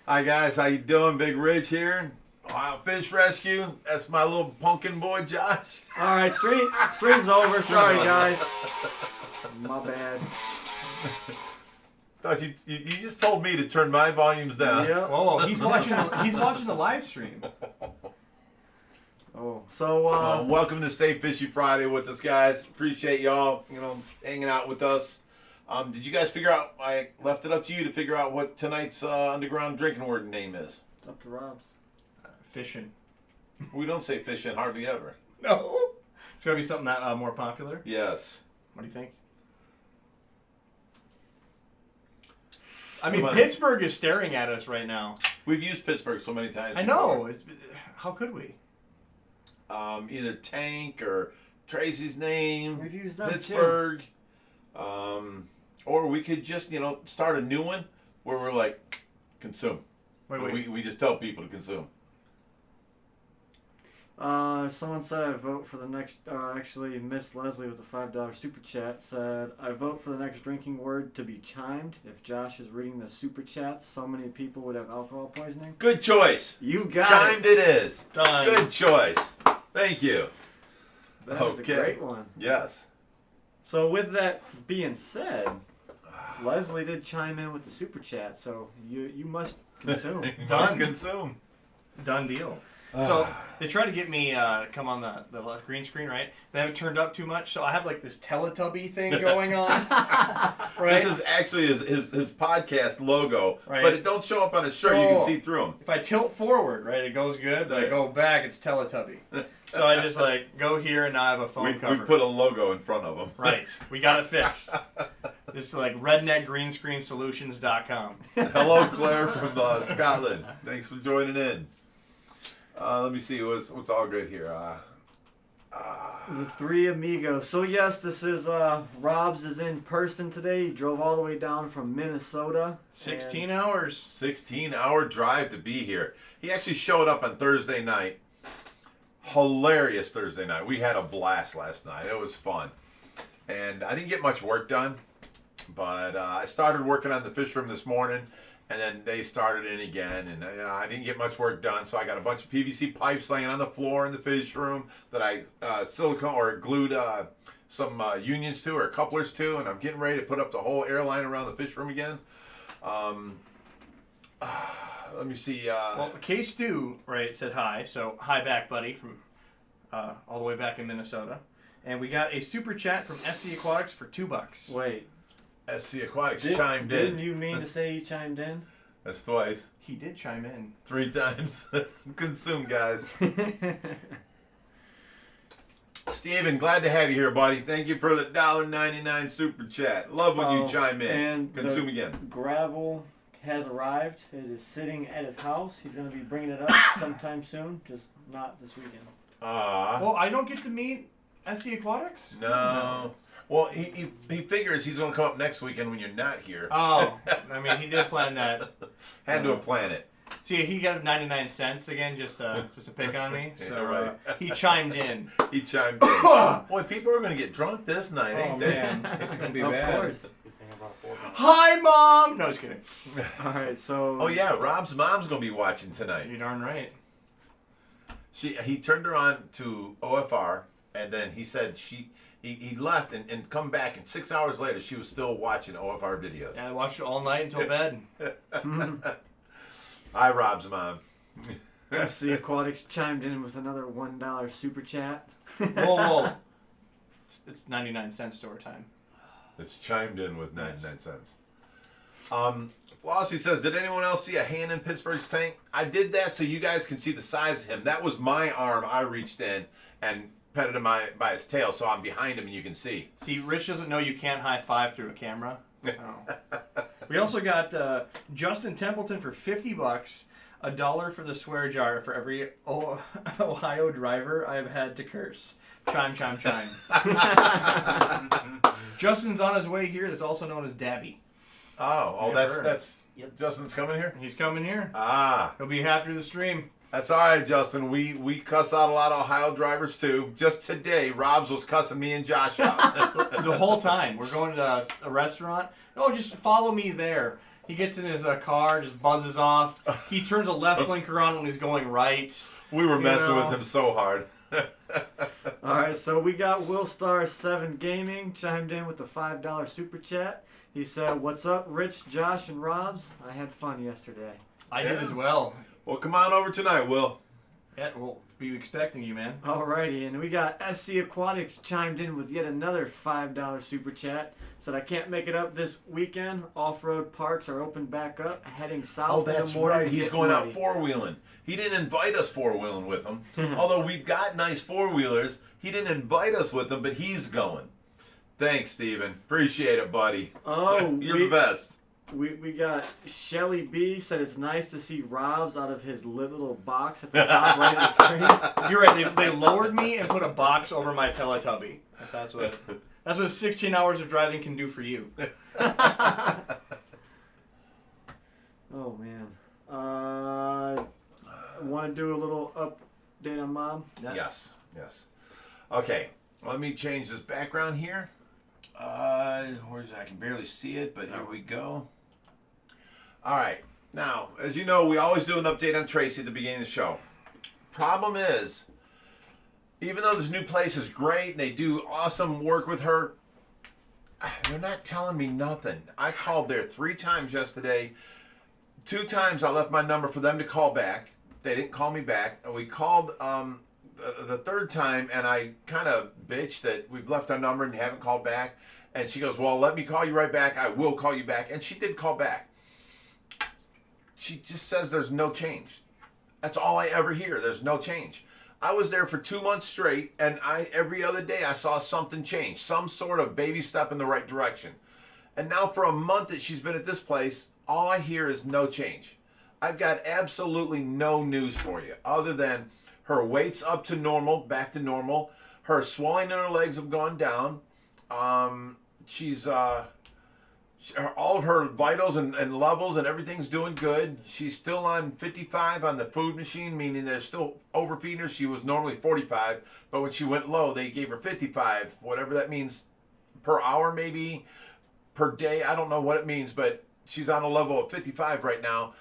Hi guys, how you doing? Big Rich here. Ohio Fish Rescue. That's my little pumpkin boy, Josh. All right, stream's over. Sorry, guys. My bad. Thought you just told me to turn my volumes down. Yep. Oh, he's watching the live stream. Oh, so welcome to Stay Fishy Friday with us, guys. Appreciate y'all, hanging out with us. Did you guys figure out? I left it up to you to figure out what tonight's underground drinking word name is. it's up to Robbz. Fishing. We don't say fishing hardly ever. No. It's gotta be something that more popular. Yes. What do you think? I mean, Pittsburgh is staring at us right now. We've used Pittsburgh so many times. I know. How could we? Either Tank or Tracy's name. We've used them Pittsburgh. Or we could just, start a new one where we're like, consume. Wait. We just tell people to consume. Someone said I vote for the next. Actually, Miss Leslie with a $5 super chat said I vote for the next drinking word to be chimed. If Josh is reading the super chats, so many people would have alcohol poisoning. Good choice. You got chimed it is. Done. Good choice. Thank you. That was a great one. Yes. So with that being said, Leslie did chime in with the super chat, so you must consume. Must consume. Done deal. So they try to get me come on the green screen, right? They have it turned up too much, so I have like this Teletubby thing going on. Right? This is actually his podcast logo, right. But it don't show up on his shirt. You can see through him. If I tilt forward, right, it goes good. But I go back, it's Teletubby. So I just go here, and now I have a phone cover. We put a logo in front of him. Right. We got it fixed. This is redneckgreenscreensolutions.com. Hello, Claire from Scotland. Thanks for joining in. Let me see what's all good here. The three amigos. So yes, this is Robbz is in person today. He drove all the way down from Minnesota. 16 hours. 16-hour drive to be here. He actually showed up on Thursday night. Hilarious Thursday night. We had a blast last night. It was fun. And I didn't get much work done, but I started working on the fish room this morning, and then they started in again, and I didn't get much work done, so I got a bunch of PVC pipes laying on the floor in the fish room that I silicone or glued some unions to or couplers to, and I'm getting ready to put up the whole airline around the fish room again. Let me see. Well, K-Stu, right, said hi. So, hi back, buddy, from all the way back in Minnesota. And we got a super chat from SC Aquatics for $2. Wait. SC Aquatics chimed in. Didn't you mean to say he chimed in? That's twice. He did chime in. 3 times. Consume, guys. Steven, glad to have you here, buddy. Thank you for the $1.99 super chat. Love when you chime in. And Consume again. Gravel has arrived. It is sitting at his house. He's going to be bringing it up sometime soon, just not this weekend. Well, I don't get to meet SC Aquatics? No. Well, he figures he's going to come up next weekend when you're not here. Oh, I mean, he did plan that. Had to have planned it. See, he got 99 cents again just to pick on me. So Yeah, right. he chimed in. He chimed in. Boy, people are going to get drunk this night, ain't they? Man, it's going to be Of bad. course. Hi, Mom! No, just kidding. All right, so... Oh, yeah, Rob's mom's going to be watching tonight. You're darn right. He turned her on to OFR, and then he said he left and come back, and 6 hours later she was still watching OFR videos. Yeah, I watched it all night until bed. Hi, Rob's mom. SC Aquatics chimed in with another $1 super chat. Whoa. It's 99 cents store time. It's chimed in with 99 cents. Flossie says, did anyone else see a hand in Pittsburgh's tank? I did that so you guys can see the size of him. That was my arm. I reached in and petted him by his tail, so I'm behind him and you can see. See, Rich doesn't know you can't high five through a camera. So. We also got Justin Templeton for $50, $1 for the swear jar for every Ohio driver I've had to curse. Chime, chime, chime. Justin's on his way here. That's also known as Dabby. Oh, that's yep. Justin's coming here? He's coming here. Ah. He'll be after the stream. That's all right, Justin. We cuss out a lot of Ohio drivers, too. Just today, Robbz was cussing me and Josh out. The whole time. We're going to a restaurant. Oh, just follow me there. He gets in his car, just buzzes off. He turns a left blinker on when he's going right. We were messing know. with him so hard. All right, so we got Willstar7 Gaming chimed in with the $5 super chat. He said, "What's up, Rich, Josh, and Robbz? I had fun yesterday." I did as well. Well, come on over tonight, Will. Yeah, we'll be expecting you, man. Alrighty, and we got SC Aquatics chimed in with yet another $5 super chat. Said, "I can't make it up this weekend. Off-road parks are open back up, heading south Oh, in the that's morning right. to He's get going ready." out four-wheeling. He didn't invite us four-wheeling with him. Although we've got nice four-wheelers, he didn't invite us with them, but he's going. Thanks, Steven. Appreciate it, buddy. Oh, You're the best. We got Shelly B said it's nice to see Robbz out of his little box at the top right of the screen. You're right. They lowered me and put a box over my Teletubby. That's what 16 hours of driving can do for you. Oh man. Want to do a little update on Mom? Yeah. Yes. Okay, let me change this background here. Where's I can barely see it, but here we go. All right. Now, as you know, we always do an update on Tracy at the beginning of the show. Problem is, even though this new place is great and they do awesome work with her, they're not telling me nothing. I called there 3 times yesterday. 2 times I left my number for them to call back. They didn't call me back. And we called the 3rd time, and I kind of bitched that we've left our number and you haven't called back. And she goes, "Well, let me call you right back. I will call you back." And she did call back. She just says there's no change. That's all I ever hear. There's no change. I was there for 2 months straight, and every other day I saw something change, some sort of baby step in the right direction. And now for a month that she's been at this place, all I hear is no change. I've got absolutely no news for you other than her weight's up to normal, back to normal. Her swelling in her legs have gone down. All of her vitals and levels and everything's doing good. She's still on 55 on the food machine, meaning they're still overfeeding her. She was normally 45, but when she went low, they gave her 55, whatever that means per hour, maybe per day. I don't know what it means, but she's on a level of 55 right now,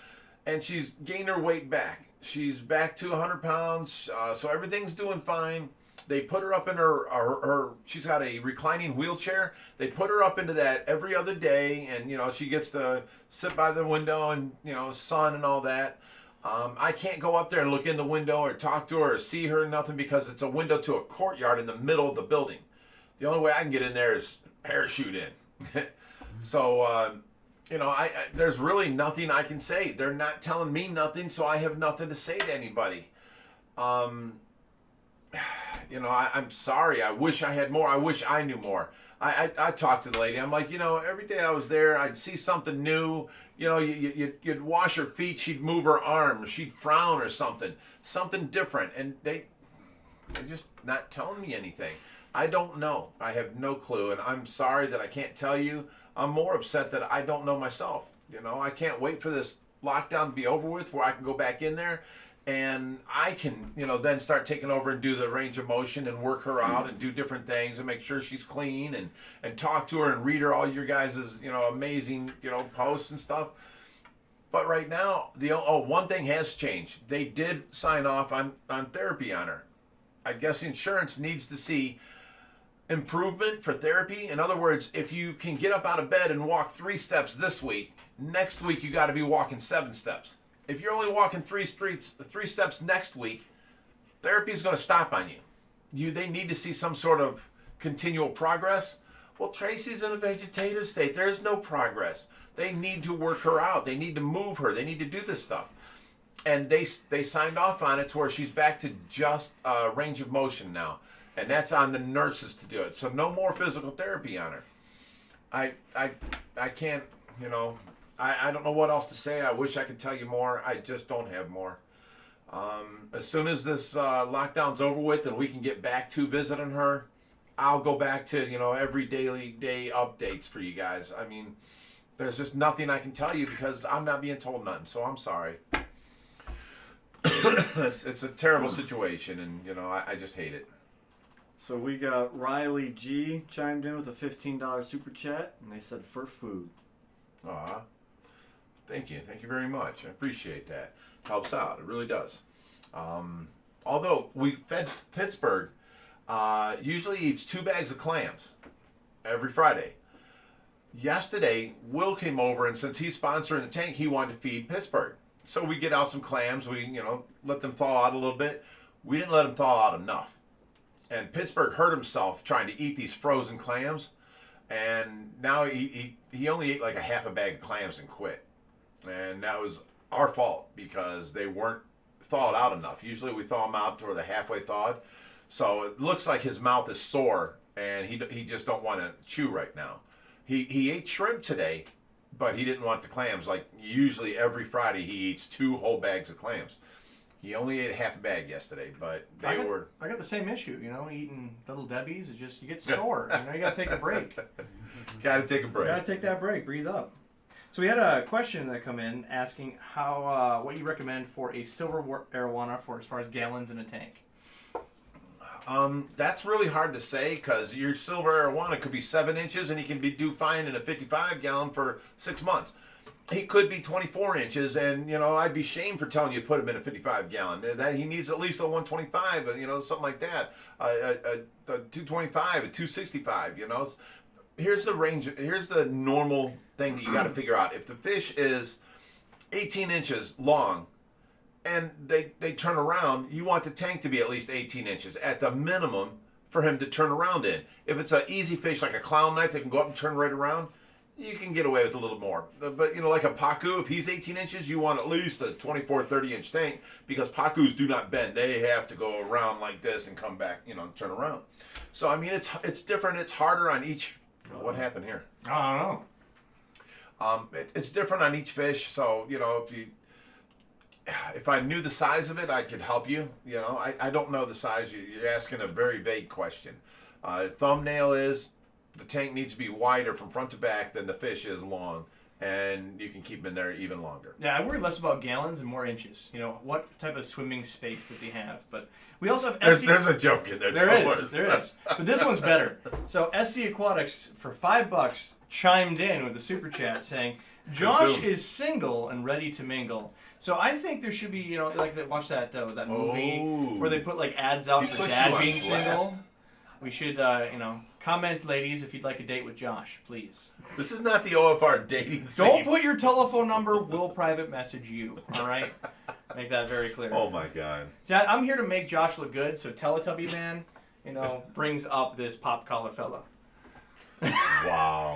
and she's gained her weight back. She's back to 100 pounds, so everything's doing fine. They put her up in her she's got a reclining wheelchair. They put her up into that every other day, and she gets to sit by the window and sun and all that. I can't go up there and look in the window or talk to her or see her, nothing, because it's a window to a courtyard in the middle of the building. The only way I can get in there is parachute in. So there's really nothing I can say. They're not telling me nothing, so I have nothing to say to anybody. I'm sorry. I wish I had more. I wish I knew more. I talked to the lady. I'm like, every day I was there, I'd see something new. You'd wash her feet. She'd move her arms. She'd frown or something different. And they're just not telling me anything. I don't know. I have no clue. And I'm sorry that I can't tell you. I'm more upset that I don't know myself. I can't wait for this lockdown to be over with where I can go back in there and I can, then start taking over and do the range of motion and work her out and do different things and make sure she's clean and talk to her and read her all your guys' amazing, posts and stuff. But right now, one thing has changed. They did sign off on therapy on her. I guess insurance needs to see improvement for therapy. In other words, if you can get up out of bed and walk 3 steps this week, next week you got to be walking 7 steps. If you're only walking 3 steps next week, therapy is going to stop on you. They need to see some sort of continual progress. Well, Tracy's in a vegetative state. There's no progress. They need to work her out. They need to move her. They need to do this stuff. And they signed off on it to where she's back to just range of motion now. And that's on the nurses to do it. So no more physical therapy on her. I can't, I don't know what else to say. I wish I could tell you more. I just don't have more. As soon as this lockdown's over with and we can get back to visiting her, I'll go back to, every day updates for you guys. I mean, there's just nothing I can tell you because I'm not being told nothing. So I'm sorry. It's a terrible situation, and, I just hate it. So we got Riley G chimed in with a $15 super chat, and they said for food. Aw. Thank you very much. I appreciate that. Helps out. It really does. Although we fed Pittsburgh, usually eats 2 bags of clams every Friday. Yesterday, Will came over, and since he's sponsoring the tank, he wanted to feed Pittsburgh. So we get out some clams. We, let them thaw out a little bit. We didn't let them thaw out enough. And Pittsburgh hurt himself trying to eat these frozen clams. And now he only ate like a half a bag of clams and quit. And that was our fault because they weren't thawed out enough. Usually we thaw them out toward the halfway thawed. So it looks like his mouth is sore and he just don't want to chew right now. He ate shrimp today, but he didn't want the clams. Like usually every Friday he eats 2 whole bags of clams. He only ate a half a bag yesterday, but I got the same issue, eating Little Debbie's. It's just, you get sore. You got to take a break. Got to take a break. Got to take that break. Breathe up. So we had a question that come in asking how what you recommend for a silver arowana for as far as gallons in a tank. That's really hard to say because your silver arowana could be 7 inches and he can do fine in a 55 gallon for 6 months. He could be 24 inches, and I'd be shamed for telling you to put him in a 55 gallon. That he needs at least a 125, something like that, a 225, a 265. Here's the range. Here's the normal thing that you got to figure out. If the fish is 18 inches long, and they turn around, you want the tank to be at least 18 inches at the minimum for him to turn around in. If it's an easy fish like a clown knife that can go up and turn right around, you can get away with a little more. But, like a pacu, if he's 18 inches, you want at least a 24, 30-inch tank because pacus do not bend. They have to go around like this and come back, and turn around. So, I mean, it's different. It's harder on each... What happened here? I don't know. It's different on each fish. So, if I knew the size of it, I could help you. I don't know the size. You're asking a very vague question. Thumbnail is... The tank needs to be wider from front to back than the fish is long, and you can keep him in there even longer. Yeah, I worry less about gallons and more inches. What type of swimming space does he have? But we also have SC... There's a joke in there. There is. But this one's better. So SC Aquatics, for $5, chimed in with a super chat saying, Josh is single and ready to mingle. So I think there should be, like they watch that movie where they put like ads out for dad being single. We should, comment, ladies, if you'd like a date with Josh, please. This is not the OFR dating scene. Don't put your telephone number. We'll private message you. All right? Make that very clear. Oh, my God. See, I'm here to make Josh look good, so Teletubby Man, brings up this pop collar fella. Wow.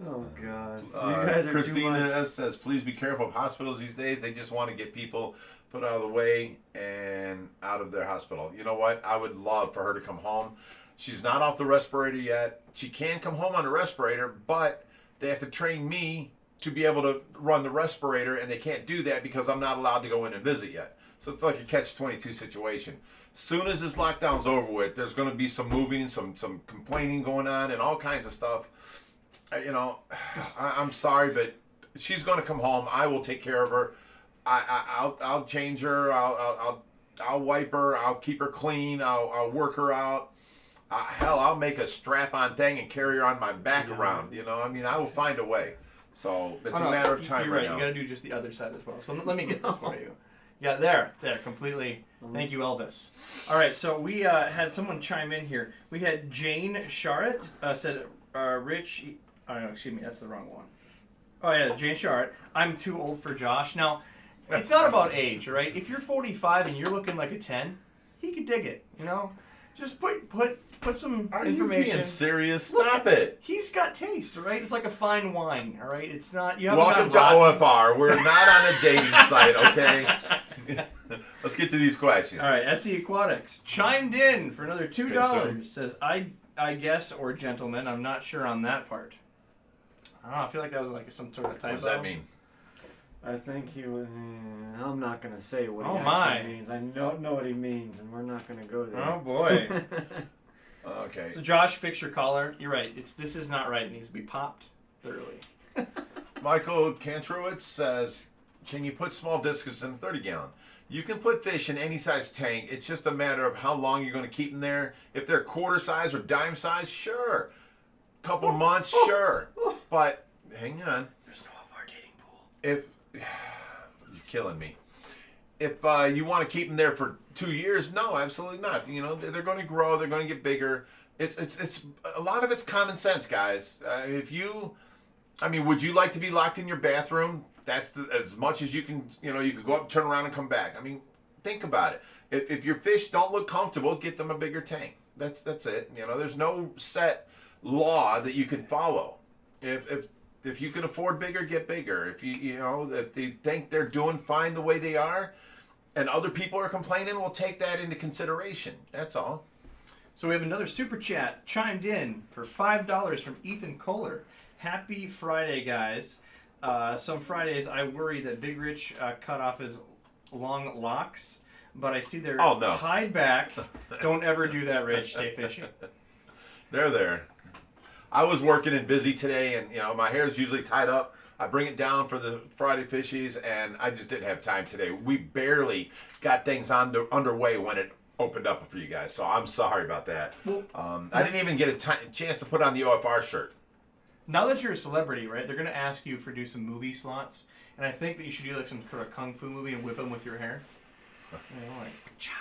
Oh, God. You guys are Christina says, please be careful of hospitals these days. They just want to get people put out of the way and out of their hospital. You know what? I would love for her to come home. She's not off the respirator yet. She can come home on the respirator, but they have to train me to be able to run the respirator, and they can't do that because I'm not allowed to go in and visit yet. So it's like a catch-22 situation. Soon as this lockdown's over with, there's going to be some moving, some complaining going on, and all kinds of stuff. I'm sorry, but she's going to come home. I will take care of her. I'll change her. I'll wipe her. I'll keep her clean. I'll work her out. Hell, I'll make a strap-on thing and carry her on my back around. I will find a way. So it's a matter of time right now. You got to do just the other side as well. So let me get this for you. Yeah, there, completely. Thank you, Elvis. All right, so we had someone chime in here. We had Jane Sharrett said, Rich. Oh no, excuse me, that's the wrong one. Oh yeah, Jane Sharrett. I'm too old for Josh. Now, it's not about age, all right? If you're 45 and you're looking like a 10, he could dig it. Just put some Are information. you being serious? Stop it. He's got taste, all right? It's like a fine wine, all right? It's not. You haven't Welcome to gotten OFR. We're not on a dating site, okay? Let's get to these questions. All right, SE Aquatics chimed in for another $2. Okay, Says, I guess, or gentlemen, I'm not sure on that part. I don't know, I feel like that was like some sort of typo. What does that mean? I think he was... I'm not going to say what he actually means. I don't know what he means, and we're not going to go there. Oh, boy. Okay. So, Josh, fix your collar. You're right. This is not right. It needs to be popped thoroughly. Michael Kantrowitz says, can you put small discus in a 30-gallon? You can put fish in any size tank. It's just a matter of how long you're going to keep them there. If they're quarter size or dime size, sure. Couple months, sure. But hang on. There's no off-our dating pool. If you're killing me. If you want to keep them there for 2 years, no, absolutely not. You know, they're going to grow. They're going to get bigger. It's a lot of it's common sense, guys. Would you like to be locked in your bathroom? That's as much as you can. You know, you could go up, turn around, and come back. I mean, think about it. If your fish don't look comfortable, get them a bigger tank. That's it. You know, there's no set law that you can follow. If you can afford bigger, get bigger. If they think they're doing fine the way they are, and other people are complaining, we'll take that into consideration. That's all. So we have another super chat chimed in for $5 from Ethan Kohler. Happy Friday, guys. Some Fridays I worry that Big Rich cut off his long locks, but I see they're tied back. Don't ever do that, Rich. Stay fishing. They're there. I was working and busy today, and my hair's usually tied up. I bring it down for the Friday fishies, and I just didn't have time today. We barely got things underway when it opened up for you guys, so I'm sorry about that. Well, I didn't even get a chance to put on the OFR shirt. Now that you're a celebrity, right, they're going to ask you do some movie slots, and I think that you should do like some sort of kung fu movie and whip them with your hair. Chow.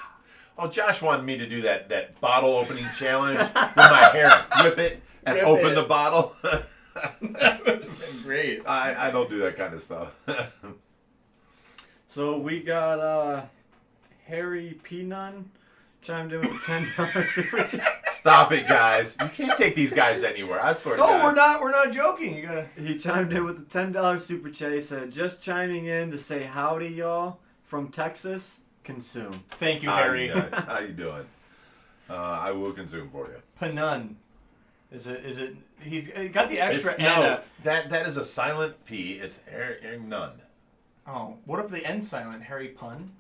Oh, Josh wanted me to do that bottle opening challenge with my hair, whip it, and open the bottle. That would have been great. I don't do that kind of stuff. So we got Harry P. Nunn chimed in with a $10 super chat. Stop it, guys. You can't take these guys anywhere. I swear to God. No, we're not joking. You gotta. He chimed in with a $10 super chat. He said, "Just chiming in to say howdy, y'all, from Texas. Consume." Thank you, Harry. How you doing? I will consume for you. Panun. Is it? He's got the extra that is a silent P. It's none. Oh, what if the N silent? Harry Pun?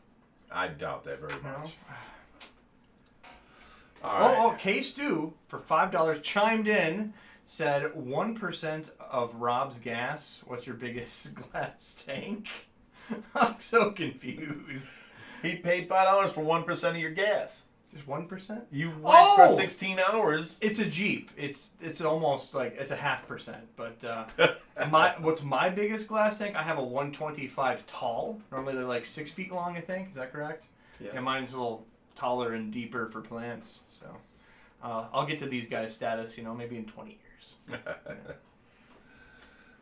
I doubt that very much. No. All right. Oh, K-Stu for $5 chimed in, said 1% of Robbz gas. What's your biggest glass tank? I'm so confused. He paid $5 for 1% of your gas. Just 1%? You went for 16 hours. It's a Jeep. It's almost like it's a 0.5%. But what's my biggest glass tank? I have a 125 tall. Normally they're like 6 feet long, I think. Is that correct? Yes. Yeah, mine's a little taller and deeper for plants. So I'll get to these guys' status, maybe in 20 years. Yeah.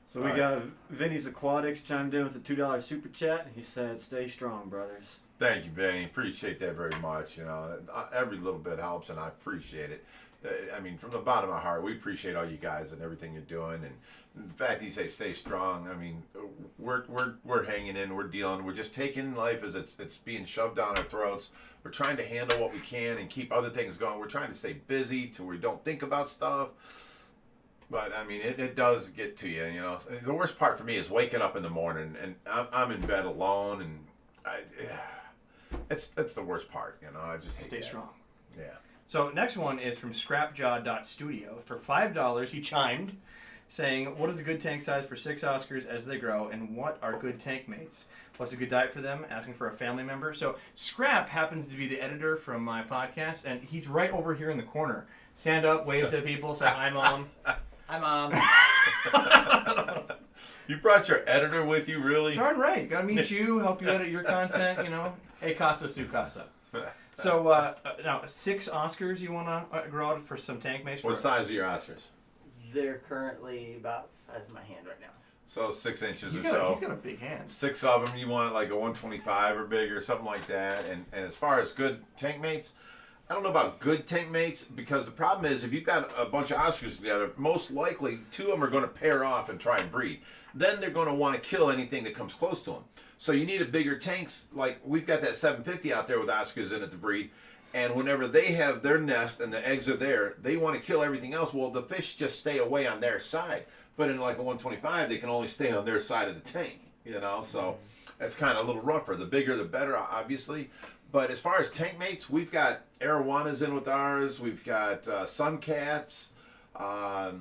So we got Vinny's Aquatics chimed in with a $2 super chat. He said, "Stay strong, brothers." Thank you, Benny. Appreciate that very much. Every little bit helps, and I appreciate it. From the bottom of my heart, we appreciate all you guys and everything you're doing. And the fact that you say stay strong, we're hanging in, we're dealing, we're just taking life as it's being shoved down our throats. We're trying to handle what we can and keep other things going. We're trying to stay busy to where we don't think about stuff. But it does get to you. The worst part for me is waking up in the morning and I'm in bed alone, and it's the worst part. I just hate Stay that. strong. Yeah. So next one is from scrapjaw.studio. For $5, he chimed, saying, "What is a good tank size for 6 Oscars as they grow, and what are good tank mates? What's a good diet for them?" Asking for a family member. So Scrap happens to be the editor from my podcast, and he's right over here in the corner. Stand up, wave to people, say hi, Mom. Hi, Mom. You brought your editor with you, really? Darn right. Gotta meet you, help you edit your content, Hey, casa su casa. So, now, 6 Oscars you want to grow out for some tank mates? What size are your Oscars? They're currently about the size of my hand right now. So 6 inches He's or so. He's got a big hand. 6 of them, you want like a 125 or bigger, something like that. And as far as good tank mates, I don't know about good tank mates, because the problem is if you've got a bunch of Oscars together, most likely 2 of them are going to pair off and try and breed. Then they're going to want to kill anything that comes close to them. So you need a bigger tanks. Like we've got that 750 out there with Oscars in it to breed. And whenever they have their nest and the eggs are there, they want to kill everything else. Well, the fish just stay away on their side. But in like a 125, they can only stay on their side of the tank, So that's kind of a little rougher. The bigger, the better, obviously. But as far as tank mates, we've got arowanas in with ours. We've got sun cats. What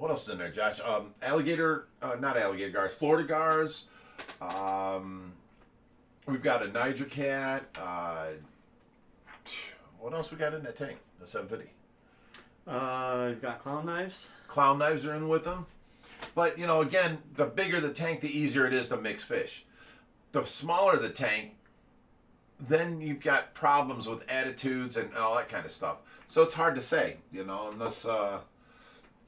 else is in there, Josh? Not alligator gars, Florida gars. We've got a Niger cat. What else we got in that tank? The 750. We've got clown knives. Clown knives are in with them. But, you know, again, the bigger the tank, the easier it is to mix fish. The smaller the tank, then you've got problems with attitudes and all that kind of stuff. So it's hard to say, you know, unless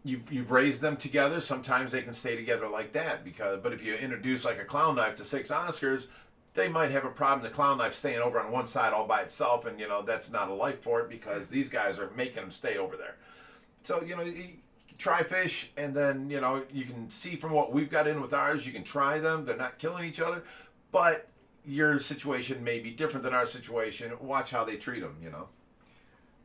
you've raised them together. Sometimes they can stay together like that. But if you introduce like a clown knife to 6 Oscars, they might have a problem. The clown knife staying over on one side all by itself, and, you know, that's not a life for it because these guys are making them stay over there. So, you know, you try fish, and then, you know, you can see from what we've got in with ours, you can try them. They're not killing each other, but your situation may be different than our situation. Watch how they treat them, you know.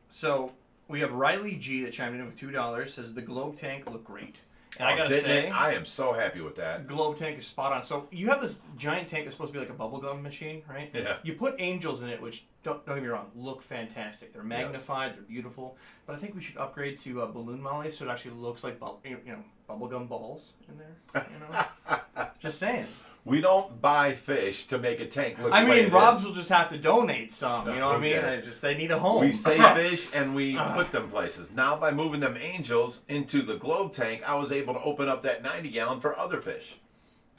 So we have Riley G that chimed in with $2. Says the globe tank looked great, and I gotta say, I am so happy with that. globe tank is spot on. So you have this giant tank that's supposed to be like a bubblegum machine, right? Yeah. You put angels in it, which don't get me wrong, look fantastic. They're magnified, they're beautiful. But I think we should upgrade to balloon molly so it actually looks like bubblegum balls in there. You know, just saying. We don't buy fish to make a tank look. I the way mean, it Robbz is. will just have to donate some. You know what I mean? They need a home. We save fish and we put them places. Now, by moving them angels into the globe tank, I was able to open up that 90-gallon for other fish,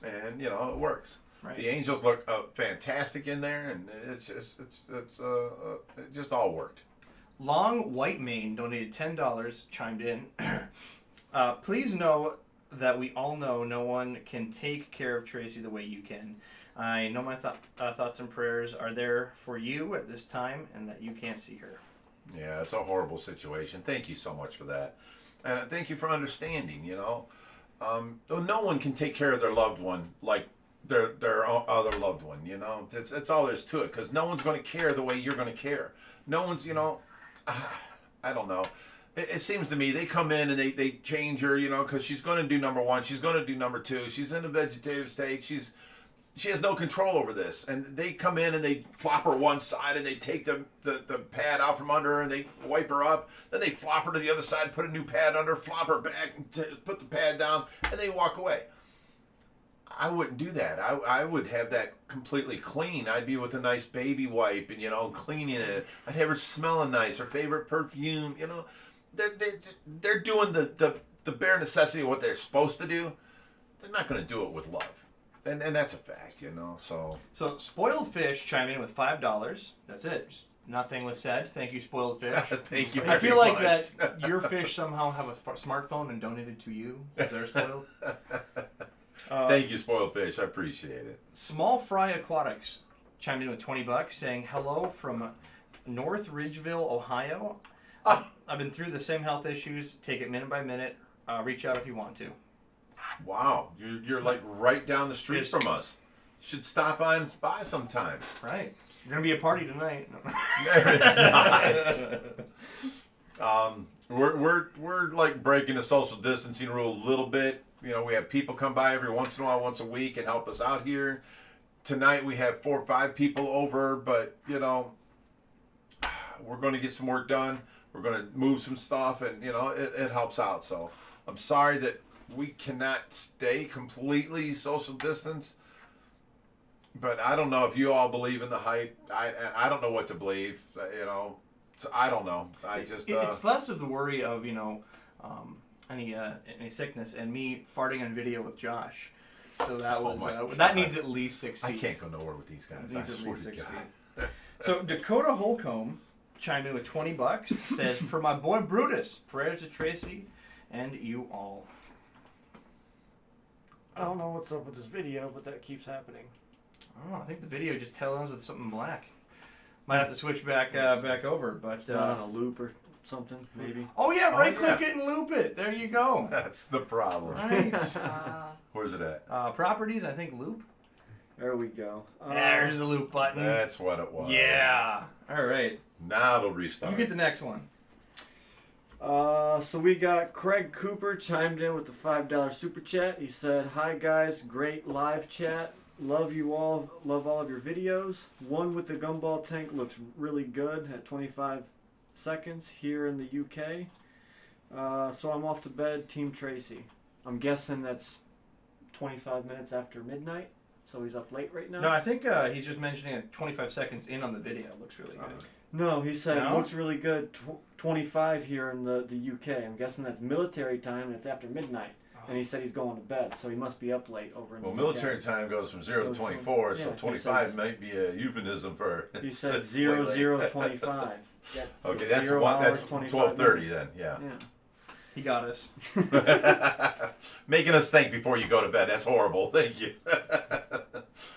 and, you know, it works. Right. The angels look fantastic in there, and it just all worked. Long White Mane donated $10, chimed in. Please know that we all know no one can take care of Tracy the way you can. I know my thoughts and prayers are there for you at this time, and that you can't see her. Yeah, it's a horrible situation. Thank you so much for that, and thank you for understanding. You know, no one can take care of their loved one like their other loved one. You know, that's all there's to it. Because no one's going to care the way you're going to care. No one's, you know, I don't know. It seems to me they come in and they change her, you know, because she's going to do number 1, she's going to do number 2, she's in a vegetative state, she has no control over this, and they come in and they flop her one side and they take the pad out from under her and they wipe her up, then they flop her to the other side, put a new pad under, flop her back, and put the pad down, and they walk away. I wouldn't do that. I would have that completely clean. I'd be with a nice baby wipe and, you know, cleaning it. I'd have her smelling nice, her favorite perfume, you know. They're doing the bare necessity of what they're supposed to do. They're not going to do it with love, and that's a fact, you know. So Spoiled Fish chimed in with $5. That's it. Just nothing was said. Thank you, Spoiled Fish. Thank you. I feel very like much. that your fish somehow have a smartphone and donated to you because they're spoiled. Thank you, Spoiled Fish. I appreciate it. Small Fry Aquatics chimed in with $20, saying hello from North Ridgeville, Ohio. I've been through the same health issues. Take it minute by minute. Reach out if you want to. Wow, you're like right down the street Yes. from us. Should stop by and buy sometime. Right. You're gonna be a party tonight. No. There it's not. We're like breaking the social distancing rule a little bit. You know, we have people come by every once in a while, once a week, and help us out here. Tonight we have 4 or 5 people over, but, you know, we're going to get some work done. We're going to move some stuff, and, you know, it helps out. So I'm sorry that we cannot stay completely social distance, but I don't know if you all believe in the hype. I don't know what to believe, you know. So I don't know. I just it's less of the worry of, you know, any sickness and me farting on video with Josh. So that was that needs at least 6 feet. I can't go nowhere with these guys. I swear to God. So Dakota Holcomb chimed in with $20. Says, for my boy Brutus, prayers to Tracy and you all. I don't know what's up with this video, but that keeps happening. Oh, I think the video just tells us with something black. Might have to switch back over, but It's not on a loop or something, maybe. oh yeah, right click yeah. it and loop it. There you go. That's the problem. Right. Where's it at? Properties, I think loop. There we go. There's the loop button. That's what it was. Yeah. All right. Now it'll restart. You get the next one. So we got Craig Cooper chimed in with the $5 super chat. He said, "Hi guys, great live chat. Love you all. Love all of your videos. One with the gumball tank looks really good at 25 seconds here in the UK. So I'm off to bed. Team Tracy. I'm guessing that's 25 minutes after midnight. So he's up late right now. No, I think he's just mentioning it 25 seconds in on the video. It looks really good. No, he said No? looks really good. 25 here in the UK. I'm guessing that's military time and it's after midnight. and he said he's going to bed, so he must be up late over in Well, the military weekend. time goes from 0 to Goes from- 24, yeah, so he 25 says- might be a euphemism for. He said it's 0, late. 0, 25. That's Okay, that's 0 one. hours, That's 25 12:30 then. Yeah. Yeah. He got us. Making us think before you go to bed. That's horrible. Thank you.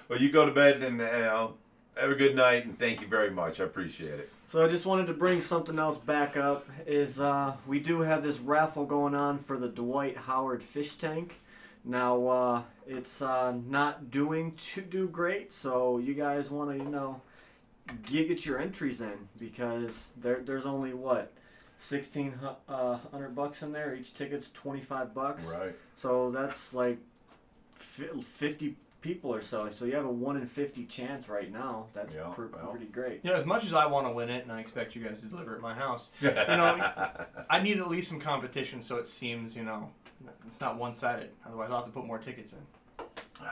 Well, you go to bed and have a good night, and thank you very much. I appreciate it. So I just wanted to bring something else back up. Is we do have this raffle going on for the Dwight Howard fish tank. Now it's not doing too great, so you guys want to get your entries in, because there's only what, $1,600 in there. Each ticket's $25. Right. So that's like 50 people or so. So you have a 1 in 50 chance right now. That's Yeah, well. pretty great. You know, as much as I want to win it, and I expect you guys to deliver at my house, I need at least some competition, so it seems, it's not one-sided. Otherwise, I'll have to put more tickets in.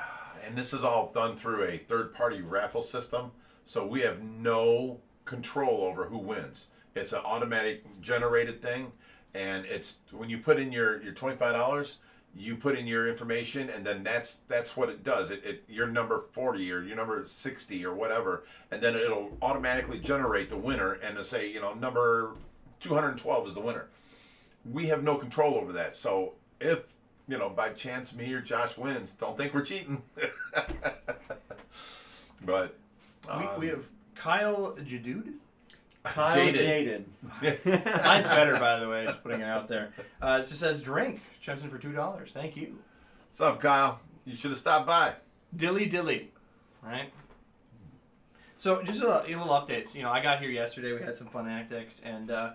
And this is all done through a third-party raffle system, so we have no control over who wins. It's an automatic generated thing, and it's when you put in your $25, you put in your information, and then that's what it does. You're number 40 or you're number 60 or whatever, and then it'll automatically generate the winner, and it'll say, number 212 is the winner. We have no control over that. So if, by chance me or Josh wins, don't think we're cheating. But We have Kyle Jadud. Kyle Jaded. Mine's better, by the way, just putting it out there. It just says drink. Chimes in for $2. Thank you. What's up, Kyle? You should have stopped by. Dilly, right? So just a little updates. I got here yesterday. We had some fun antics, and I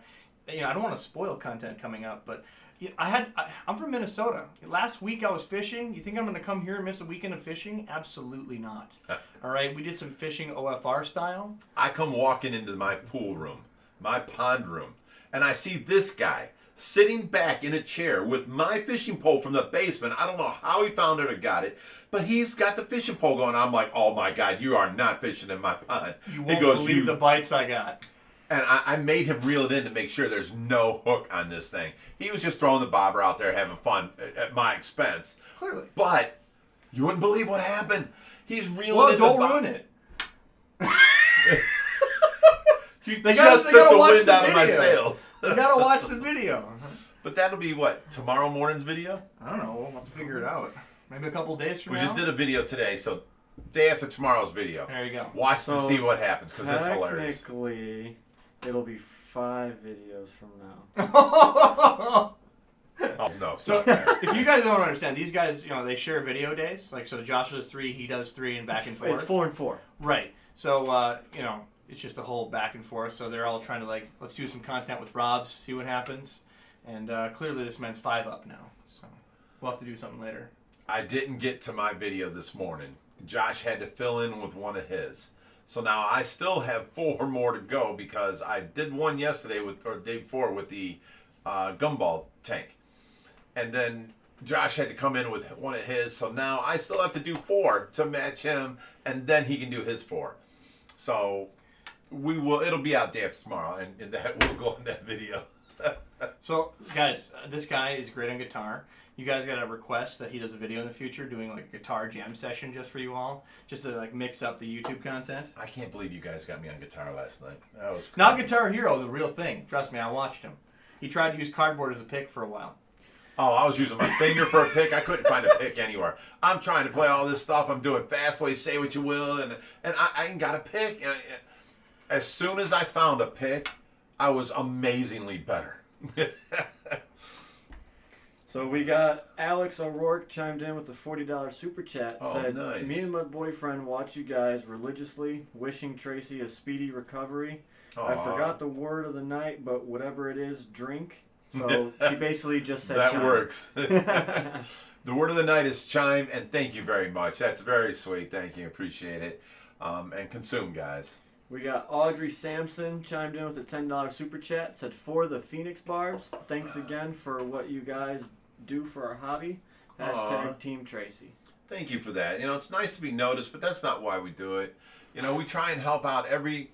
don't want to spoil content coming up, but I'm from Minnesota. Last week I was fishing. You think I'm going to come here and miss a weekend of fishing? Absolutely not. All right, we did some fishing OFR style. I come walking into my pool room, my pond room, and I see this guy sitting back in a chair with my fishing pole from the basement. I don't know how he found it or got it, but he's got the fishing pole going. I'm like, oh my God, you are not fishing in my pond. You won't believe the bites I got. And I made him reel it in to make sure there's no hook on this thing. He was just throwing the bobber out there having fun at my expense. Clearly. But you wouldn't believe what happened. He's reeling in Don't the ruin it. You They just gotta took the watch wind the out of my video. sails. You gotta watch the video. But that'll be what, tomorrow morning's video? I don't know. We'll have to figure it out. Maybe a couple days from We now. just did a video today, so day after tomorrow's video. There you go. Watch to So, see what happens, because it's hilarious. Technically, it'll be 5 videos from now. Oh, no. So, if you guys don't understand, these guys, they share video days. Like, so Josh does 3, he does 3, and back and forth. It's 4 and 4. Right. So, it's just a whole back and forth. So they're all trying to, let's do some content with Robbz, see what happens. And clearly this man's 5 up now. So we'll have to do something later. I didn't get to my video this morning. Josh had to fill in with one of his. So now I still have 4 more to go, because I did one yesterday or the day before with the gumball tank. And then Josh had to come in with one of his. So now I still have to do 4 to match him, and then he can do his 4. So it'll be out day after tomorrow, and that will go in that video. So, guys, this guy is great on guitar. You guys got a request that he does a video in the future doing a guitar jam session just for you all, just to mix up the YouTube content. I can't believe you guys got me on guitar last night. That was crazy. Not Guitar Hero, the real thing. Trust me, I watched him. He tried to use cardboard as a pick for a while. Oh, I was using my finger for a pick. I couldn't find a pick anywhere. I'm trying to play all this stuff. I'm doing fast way, say what you will, and I ain't got a pick. And as soon as I found a pick, I was amazingly better. So we got Alex O'Rourke chimed in with a $40 super chat. Oh, Said, nice. me and my boyfriend watch you guys religiously, wishing Tracy a speedy recovery. I Aw. forgot the word of the night, but whatever it is, drink. So she basically just said That chime. works. The word of the night is chime, and thank you very much. That's very sweet. Thank you. Appreciate it. And consume, guys. We got Audrey Sampson chimed in with a $10 super chat. Said, for the Phoenix Barbs, thanks again for what you guys do for our hobby. Aw. Team Tracy. Thank you for that. It's nice to be noticed, but that's not why we do it. We try and help out every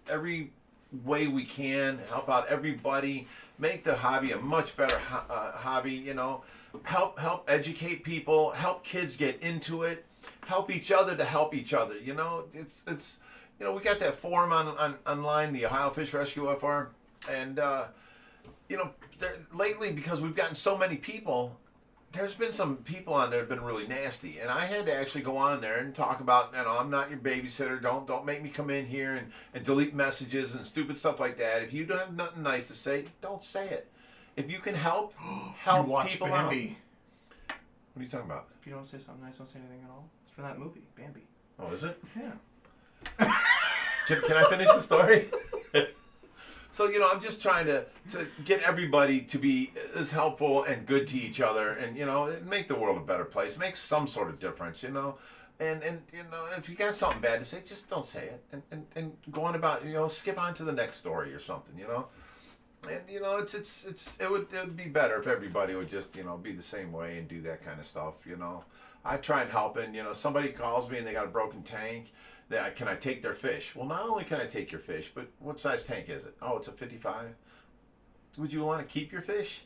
way we can, help out everybody, make the hobby a much better hobby. You know, help educate people, help kids get into it, help each other to help each other. You know, it's you know, we got that forum online, the Ohio Fish Rescue FR, and you know, lately, because we've gotten so many people, there's been some people on there that have been really nasty, and I had to actually go on there and talk about, you know, I'm not your babysitter. Don't make me come in here and delete messages and stupid stuff like that. If you don't have nothing nice to say, don't say it. If you can help You watch people Bambi. out. What are you talking about? If you don't say something nice, don't say anything at all. It's for that movie, Bambi. Oh, is it? Yeah. Can I finish the story? So, you know, I'm just trying to get everybody to be as helpful and good to each other, and, you know, make the world a better place, make some sort of difference, you know. And you know, if you got something bad to say, just don't say it, and go on about, you know, skip on to the next story or something, you know. And, you know, it would be better if everybody would just, you know, be the same way and do that kind of stuff, you know. I try and help, and, you know, somebody calls me and they got a broken tank. Can I take their fish? Well, not only can I take your fish, but what size tank is it? Oh, it's a 55. Would you want to keep your fish?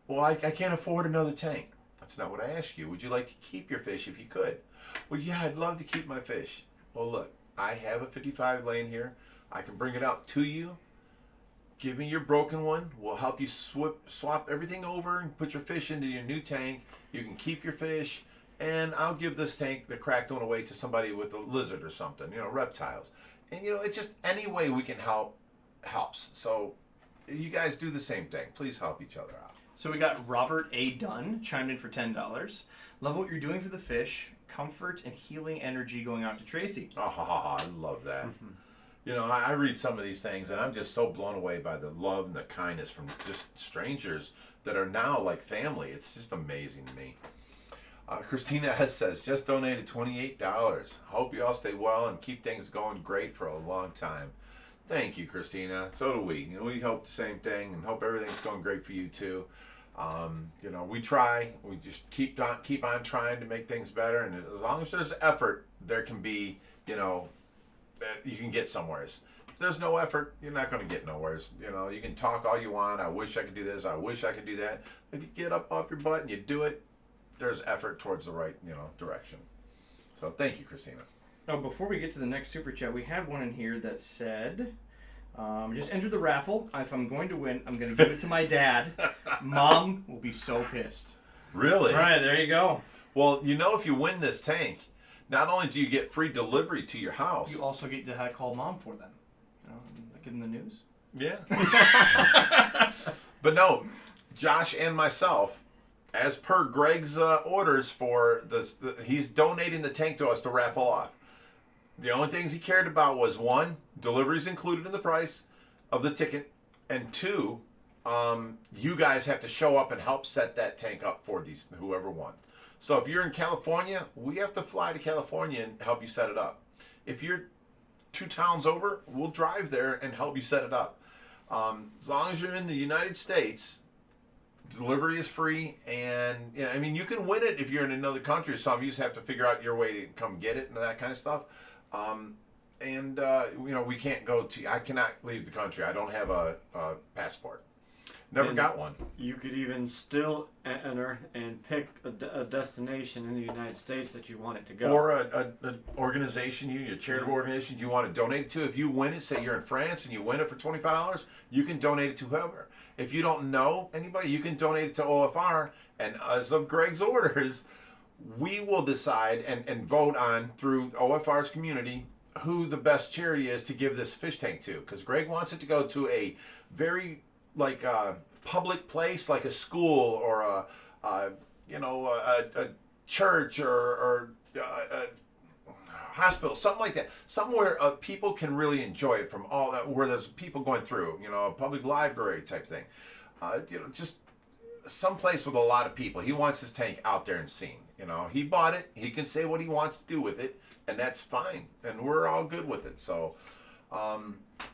Well, I can't afford another tank. That's not what I asked you. Would you like to keep your fish if you could? Well, yeah, I'd love to keep my fish. Well, look, I have a 55 laying here. I can bring it out to you. Give me your broken one. We'll help you swap everything over and put your fish into your new tank. You can keep your fish. And I'll give this tank, the cracked one, away to somebody with a lizard or something, you know, reptiles. And, you know, it's just any way we can help helps. So you guys do the same thing. Please help each other out. So we got Robert A. Dunn chimed in for $10. Love what you're doing for the fish. Comfort and healing energy going out to Tracy. Oh, I love that. You know, I read some of these things, and I'm just so blown away by the love and the kindness from just strangers that are now like family. It's just amazing to me. Christina S. says, just donated $28. Hope you all stay well and keep things going great for a long time. Thank you, Christina. So do we. You know, we hope the same thing and hope everything's going great for you too. You know, we try. We just keep on trying to make things better. And as long as there's effort, there can be, you know, you can get somewheres. If there's no effort, you're not going to get nowheres. You know, you can talk all you want. I wish I could do this. I wish I could do that. If you get up off your butt and you do it, there's effort towards the right, you know, direction. So thank you, Christina. Oh, before we get to the next super chat, we had one in here that said, just enter the raffle. If I'm going to win, I'm going to give it to my dad. Mom will be so pissed. Really? All right, there you go. Well, you know, if you win this tank, not only do you get free delivery to your house. You also get to call Mom for them. You know, give them the news. Yeah. But no, Josh and myself, as per Greg's orders for this, he's donating the tank to us to raffle off. The only things he cared about was, one, deliveries included in the price of the ticket, and two, you guys have to show up and help set that tank up for these whoever won. So if you're in California, we have to fly to California and help you set it up. If you're 2 towns over, we'll drive there and help you set it up. As long as you're in the United States, delivery is free, and you know, I mean, you can win it if you're in another country or something. You just have to figure out your way to come get it and that kind of stuff. You know, we can't go to. I cannot leave the country. I don't have a passport. Never got one. You could even still enter and pick a destination in the United States that you want it to go. Or an organization, a charitable organization you want to donate it to. If you win it, say you're in France and you win it for $25, you can donate it to whoever. If you don't know anybody, you can donate it to OFR. And as of Greg's orders, we will decide and vote on through OFR's community who the best charity is to give this fish tank to. Because Greg wants it to go to a very public place, like a school or a church or a hospital, something like that. Somewhere people can really enjoy it from all that, where there's people going through, you know, a public library type thing. You know, just someplace with a lot of people. He wants his tank out there and seen. You know, he bought it. He can say what he wants to do with it, and that's fine. And we're all good with it. So,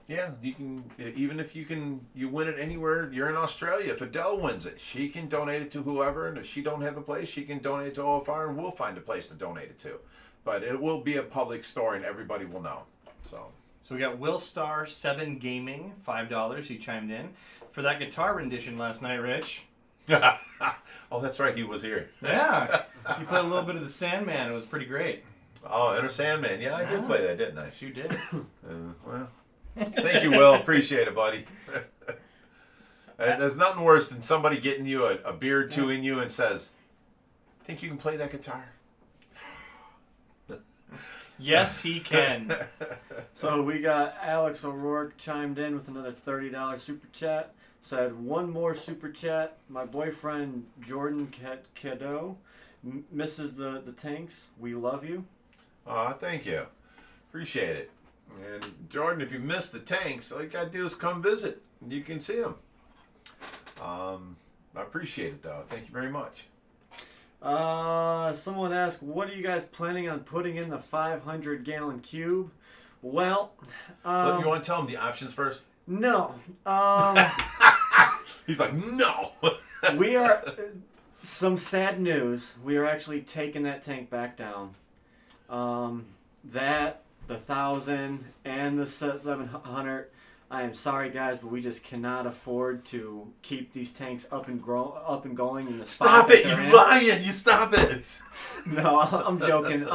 yeah, you can, even if you win it anywhere. You're in Australia. If Adele wins it, she can donate it to whoever. And if she don't have a place, she can donate it to OFR, and we'll find a place to donate it to. But it will be a public store, and everybody will know. So So we got Will Star 7 Gaming, $5. He chimed in for that guitar rendition last night, Rich. Oh, that's right. He was here. Yeah, you played a little bit of the Sandman. It was pretty great. Oh, Enter Sandman. Yeah, I did play that, didn't I? You did. Well, thank you, Will. Appreciate it, buddy. There's nothing worse than somebody getting you a beer or two in you and says, "Think you can play that guitar?" Yes, he can. So we got Alex O'Rourke chimed in with another $30 super chat. Said, one more super chat. My boyfriend Jordan Cadeau misses the tanks. We love you. Aw, thank you. Appreciate it. And Jordan, if you miss the tanks, all you got to do is come visit. You can see them. I appreciate it, though. Thank you very much. Someone asked, what are you guys planning on putting in the 500-gallon cube? Well, Look, you want to tell them the options first? no. He's like, no. We are, some sad news, we are actually taking that tank back down. That, the 1,000, and the 700, I am sorry, guys, but we just cannot afford to keep these tanks up and going in the spot Stop that it. they're You in. lying. You stop it. No, I'm joking.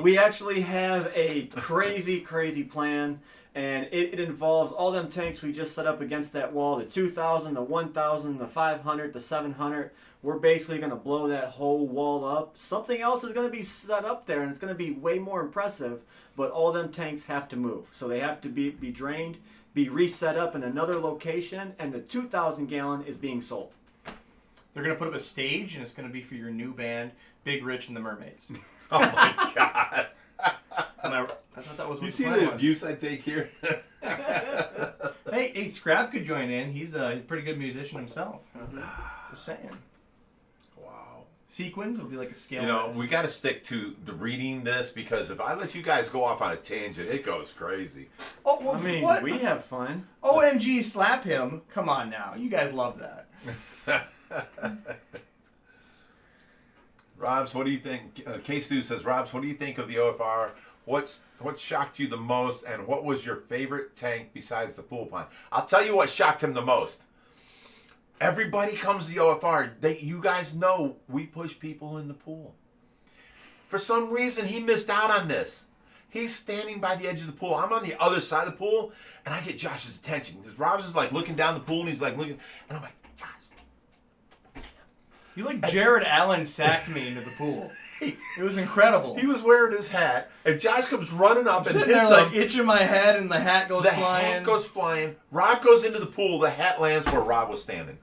We actually have a crazy plan, and it involves all them tanks we just set up against that wall, the 2,000, the 1,000, the 500, the 700. We're basically going to blow that whole wall up. Something else is going to be set up there, and it's going to be way more impressive, but all them tanks have to move. So they have to be drained, be reset up in another location, and the 2,000 gallon is being sold. They're going to put up a stage, and it's going to be for your new band, Big Rich and the Mermaids. Oh, my God. I thought that was what You the see plan the was. abuse I take here? Hey, Scrap could join in. He's a pretty good musician himself. Just saying. Wow. Sequins will be like a scale. You know, we got to stick to the reading this because if I let you guys go off on a tangent, it goes crazy. Oh, well, I mean, what? we have fun. OMG, slap him. Come on now. You guys love that. Robbz, what do you think? K-Stu says, Robbz, what do you think of the OFR? What shocked you the most, and what was your favorite tank besides the pool pond? I'll tell you what shocked him the most. Everybody comes to the OFR. You guys know we push people in the pool. For some reason, he missed out on this. He's standing by the edge of the pool. I'm on the other side of the pool, and I get Josh's attention. Because Robbz is like looking down the pool, and he's like looking, and I'm like, Josh. You like Jared Allen sacked me into the pool. It was incredible. He was wearing his hat, and Josh comes running up and Sitting hits there him. like itching my head, and the hat goes The flying. hat goes flying. Rob goes into the pool. The hat lands where Rob was standing.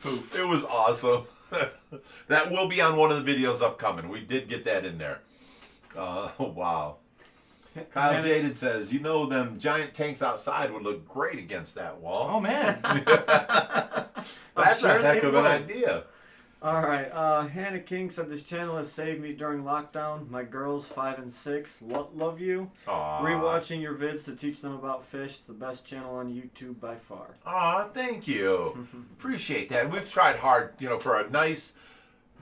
Poof. It was awesome. That will be on one of the videos upcoming. We did get that in there. Wow. Kyle Jaden says, you know them giant tanks outside would look great against that wall. Oh man. That's sure a heck they of an would. idea. All right. Hannah King said this channel has saved me during lockdown. My girls 5 and 6 love you. Aw. Rewatching your vids to teach them about fish. It's the best channel on YouTube by far. Aw, thank you. Appreciate that. We've tried hard, for a nice,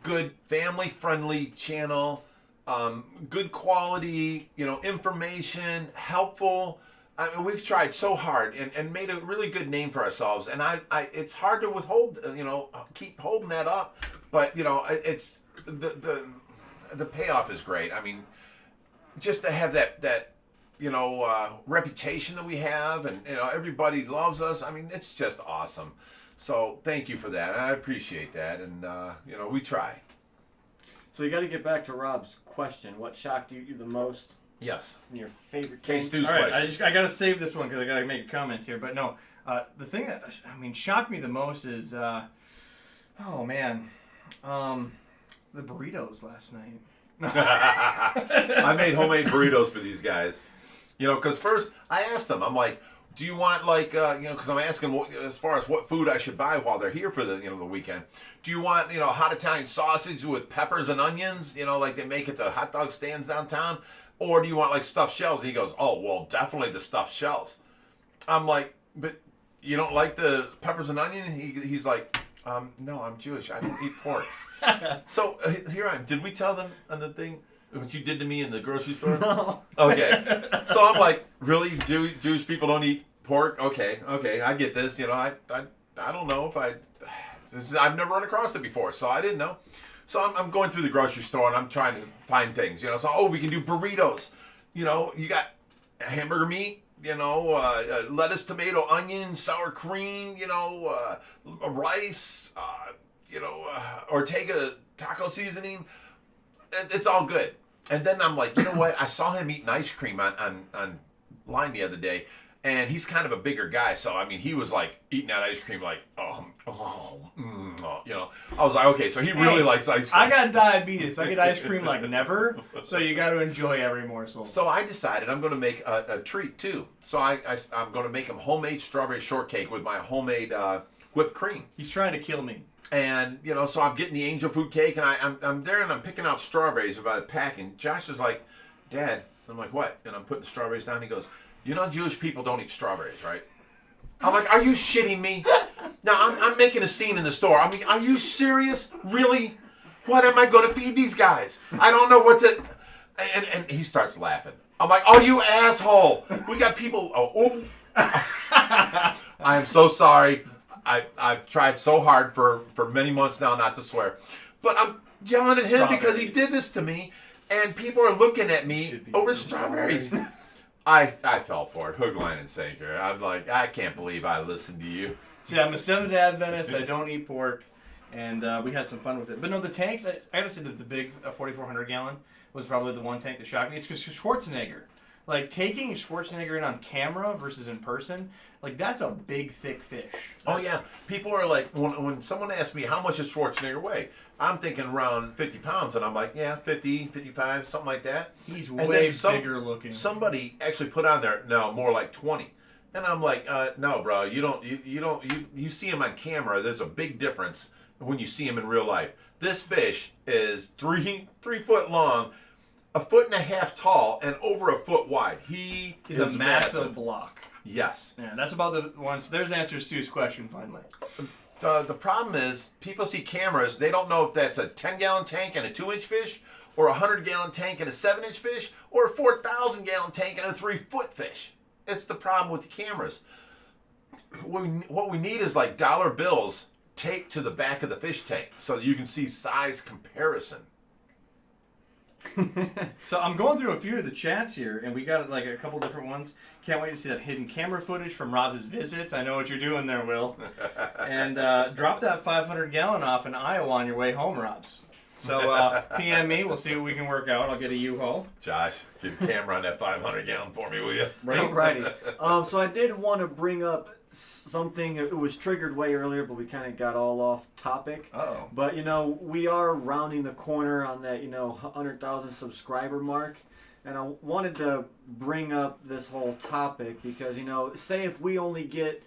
good, family-friendly channel. Good quality, information, helpful. I mean, we've tried so hard and made a really good name for ourselves. And it's hard to withhold, keep holding that up. But, it's the payoff is great. I mean, just to have that reputation that we have and, everybody loves us. I mean, it's just awesome. So thank you for that. I appreciate that. And, we try. So you got to get back to Rob's question. What shocked you the most? Yes. And your favorite Case tank? Stu's All right, question. I gotta save this one because I gotta make a comment here. But no, the thing that shocked me the most is, the burritos last night. I made homemade burritos for these guys. Because first I asked them, I'm like, do you want because I'm asking as far as what food I should buy while they're here for the weekend. Do you want hot Italian sausage with peppers and onions, like they make at the hot dog stands downtown, or do you want stuffed shells? And he goes, oh well, definitely the stuffed shells. I'm like, but you don't like the peppers and onion? He's like, no, I'm Jewish. I don't eat pork. So here I am. Did we tell them on the thing? what you did to me in the grocery store? No. Okay. So I'm like, really? Jewish people don't eat pork? Okay, I get this. You know, I don't know if I've never run across it before, so I didn't know. So I'm going through the grocery store and I'm trying to find things. You know, so we can do burritos. You know, you got hamburger meat. You know, lettuce, tomato, onion, sour cream. You know, rice. You know, Ortega taco seasoning. It's all good. And then I'm like, you know what? I saw him eating ice cream online the other day, and he's kind of a bigger guy. So, I mean, he was like eating that ice cream like, you know. I was like, okay, so he really likes ice cream. I got diabetes. I get ice cream like never, so you got to enjoy every morsel. So I decided I'm going to make a treat, too. So I'm going to make him homemade strawberry shortcake with my homemade whipped cream. He's trying to kill me. And, you know, so I'm getting the angel food cake, and I'm there, and I'm picking out strawberries about a pack, and Josh is like, Dad, I'm like, what? And I'm putting the strawberries down, he goes, you know Jewish people don't eat strawberries, right? I'm like, are you shitting me? Now, I'm making a scene in the store. I mean, are you serious? Really? What am I going to feed these guys? I don't know what to... And he starts laughing. I'm like, oh, you asshole. We got people... Oh. I am so sorry. I've tried so hard for many months now not to swear. But I'm yelling at him because he did this to me, and people are looking at me over strawberries. I fell for it, hook, line, and sinker. I'm like, I can't believe I listened to you. See, I'm a Seventh-day Adventist. I don't eat pork, and we had some fun with it. But no, the tanks, I gotta say that the big 4,400 gallon was probably the one tank that shocked me. It's because Schwarzenegger. Like, taking Schwarzenegger in on camera versus in person, like, that's a big, thick fish. Oh, yeah. People are like, when someone asks me, how much does Schwarzenegger weigh? I'm thinking around 50 pounds, and I'm like, yeah, 50, 55, something like that. He's and way bigger looking. Somebody actually put on there, no, more like 20. And I'm like, no, bro, you see him on camera. There's a big difference when you see him in real life. This fish is 3 foot long, 1.5 feet tall, and over 1 foot wide. He's a massive block. Yes. Yeah, that's about the one. So there's answers to his question finally. The problem is people see cameras. They don't know if that's a 10-gallon tank and a 2-inch fish, or a 100-gallon tank and a 7-inch fish, or a 4,000-gallon tank and a 3-foot fish. It's the problem with the cameras. What we need is like dollar bills taped to the back of the fish tank so that you can see size comparison. So I'm going through a few of the chats here, and we got like a couple different ones. Can't wait to see that hidden camera footage from Robb's visits. I know what you're doing there, Will. And drop that 500-gallon off in Iowa on your way home, Robbz. So PM me. We'll see what we can work out. I'll get a U-Haul. Josh, get a camera on that 500-gallon for me, will you? Alrighty. So I did want to bring up something. It was triggered way earlier, but we kind of got all off topic. Uh-oh. But, you know, we are rounding the corner on that, 100,000 subscriber mark. And I wanted to bring up this whole topic because, say if we only get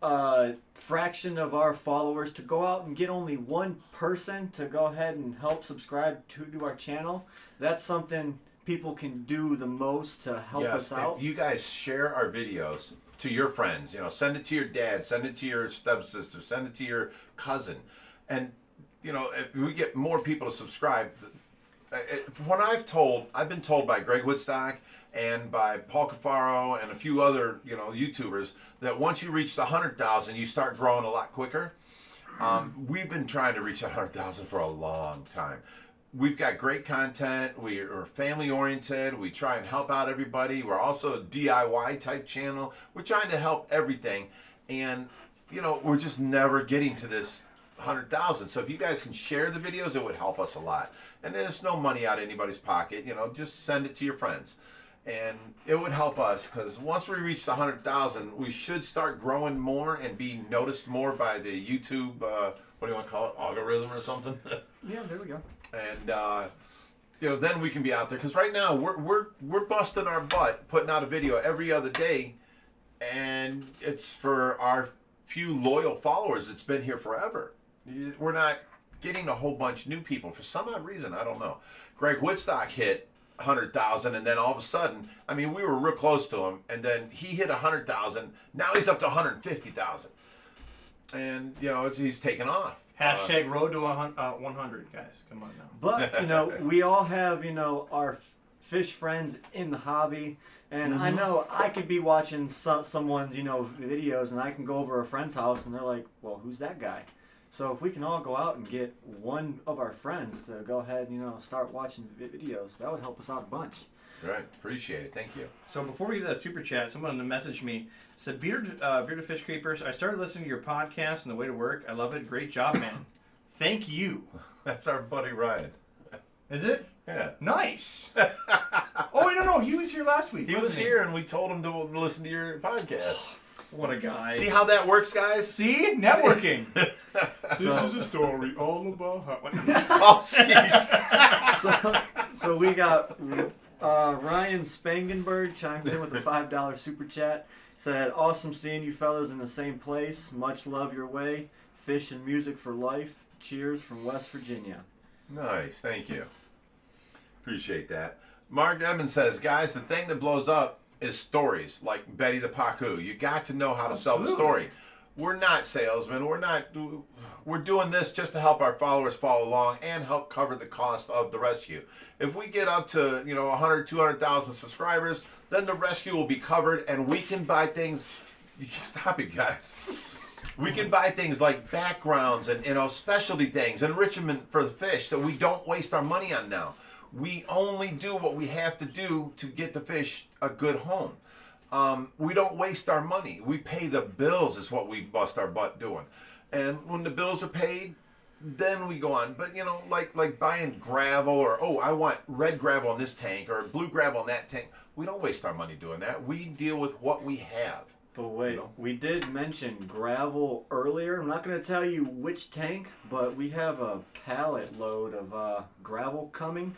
a fraction of our followers to go out and get only one person to go ahead and help subscribe to our channel, that's something people can do the most to help us out. If you guys share our videos to your friends, send it to your dad, send it to your stepsister, send it to your cousin. And, if we get more people to subscribe, I've been told by Greg Woodstock and by Paul Cafaro and a few other, YouTubers that once you reach the 100,000, you start growing a lot quicker. We've been trying to reach 100,000 for a long time. We've got great content. We are family oriented. We try and help out everybody. We're also a DIY type channel. We're trying to help everything. And, we're just never getting to this 100,000. So if you guys can share the videos, it would help us a lot. And there's no money out of anybody's pocket. Just send it to your friends. And it would help us because once we reach the 100,000, we should start growing more and be noticed more by the YouTube, what do you want to call it, algorithm or something? Yeah, there we go. And then we can be out there because right now we're busting our butt putting out a video every other day, and it's for our few loyal followers that's been here forever. We're not getting a whole bunch new people for some odd reason. I don't know. Greg Woodstock hit 100,000, and then all of a sudden, we were real close to him, and then he hit 100,000. Now he's up to 150,000, and he's taken off. Hashtag road to 100, guys. Come on now. But, we all have, our fish friends in the hobby. And I know I could be watching someone's, videos, and I can go over a friend's house, and they're like, well, who's that guy? So if we can all go out and get one of our friends to go ahead and, start watching videos, that would help us out a bunch. Right. Appreciate it. Thank you. So before we get to that super chat, someone messaged me, said, Bearded Fish Creepers, I started listening to your podcast on the way to work. I love it. Great job, man. Thank you. That's our buddy Ryan. Is it? Yeah. Nice. Oh, wait, no. He was here last week. He was here, and we told him to listen to your podcast. What a guy. See how that works, guys? See? Networking. This is a story all about how... Oh, jeez. So we got Ryan Spangenberg chimed in with a $5 super chat. Said, awesome seeing you fellas in the same place. Much love your way. Fish and music for life. Cheers from West Virginia. Nice. Thank you. Appreciate that. Mark Evans says, guys, the thing that blows up is stories like Betty the Pacu. You got to know how to sell the story. We're not salesmen. We're doing this just to help our followers follow along and help cover the cost of the rescue. If we get up to 100, 200,000 subscribers, then the rescue will be covered, and we can buy things. Stop it, guys. We can buy things like backgrounds and specialty things, enrichment for the fish that we don't waste our money on now. We only do what we have to do to get the fish a good home. We don't waste our money. We pay the bills is what we bust our butt doing. And when the bills are paid, then we go on. But, like buying gravel or, I want red gravel in this tank or blue gravel in that tank. We don't waste our money doing that. We deal with what we have. But wait, we did mention gravel earlier. I'm not going to tell you which tank, but we have a pallet load of gravel coming.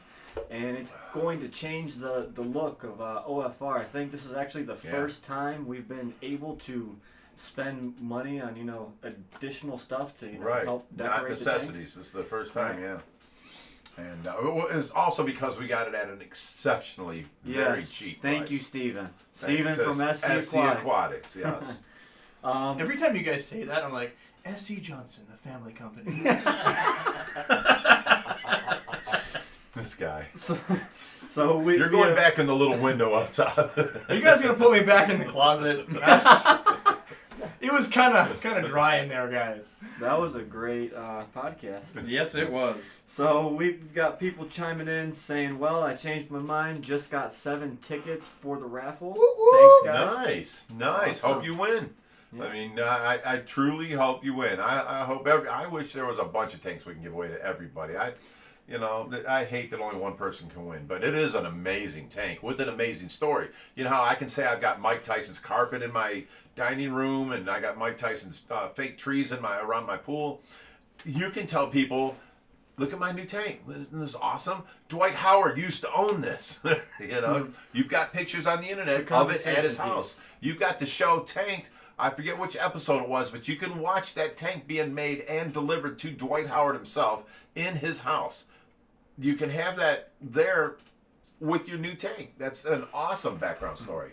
And it's going to change the look of OFR. I think this is actually the first time we've been able to spend money on, additional stuff to help decorate not necessities. This is the first time, yeah. And it's also because we got it at an exceptionally very cheap Thank price. you, Steven. Steven from SC Aquatics, yes. Every time you guys say that, I'm like, SC Johnson, the family company. This guy. So you're going back in the little window up top. Are you guys gonna put me back in the closet? It was kind of dry in there, guys. That was a great podcast. Yes, it was. So we've got people chiming in saying, "Well, I changed my mind. Just got 7 tickets for the raffle. Thanks, guys. Nice. Awesome. Hope you win." Yeah. I mean, I truly hope you win. I hope I wish there was a bunch of tanks we can give away to everybody. I hate that only one person can win, but it is an amazing tank with an amazing story. You know how I can say I've got Mike Tyson's carpet in my dining room, and I got Mike Tyson's fake trees around my pool. You can tell people, look at my new tank. Isn't this awesome? Dwight Howard used to own this. You've got pictures on the internet of it at his house. You've got the show Tanked. I forget which episode it was, but you can watch that tank being made and delivered to Dwight Howard himself in his house. You can have that there with your new tank. That's an awesome background story.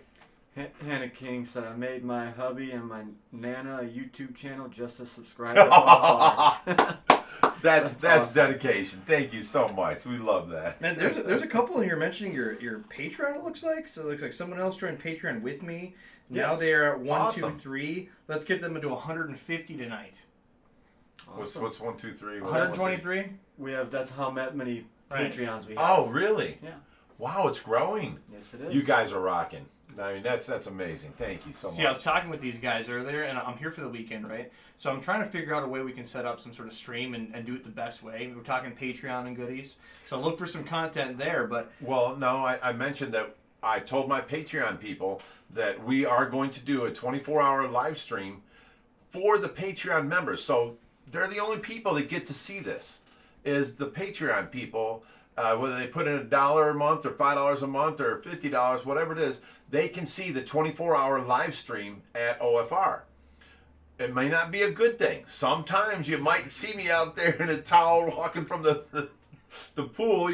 Hannah King said, I made my hubby and my Nana a YouTube channel just to subscribe to OFR. That's awesome. Dedication. Thank you so much. We love that. Man, there's a couple in here mentioning your Patreon, it looks like. So it looks like someone else joined Patreon with me. Now they're at 1, awesome. 2, 3. Let's get them into 150 tonight. Awesome. What's 1, 2, 3? 123? That's how many Patreons we have. Oh, really? Yeah. Wow, it's growing. Yes, it is. You guys are rocking. I mean, that's amazing. Thank you so much. See, I was talking with these guys earlier, and I'm here for the weekend, right? So I'm trying to figure out a way we can set up some sort of stream and do it the best way. We're talking Patreon and goodies. So look for some content there, but... Well, no, I mentioned that I told my Patreon people that we are going to do a 24-hour live stream for the Patreon members. So they're the only people that get to see this, is the Patreon people. Whether they put in $1 a month or $5 a month or $50, whatever it is, they can see the 24-hour live stream at OFR. It may not be a good thing. Sometimes you might see me out there in a towel walking from the pool,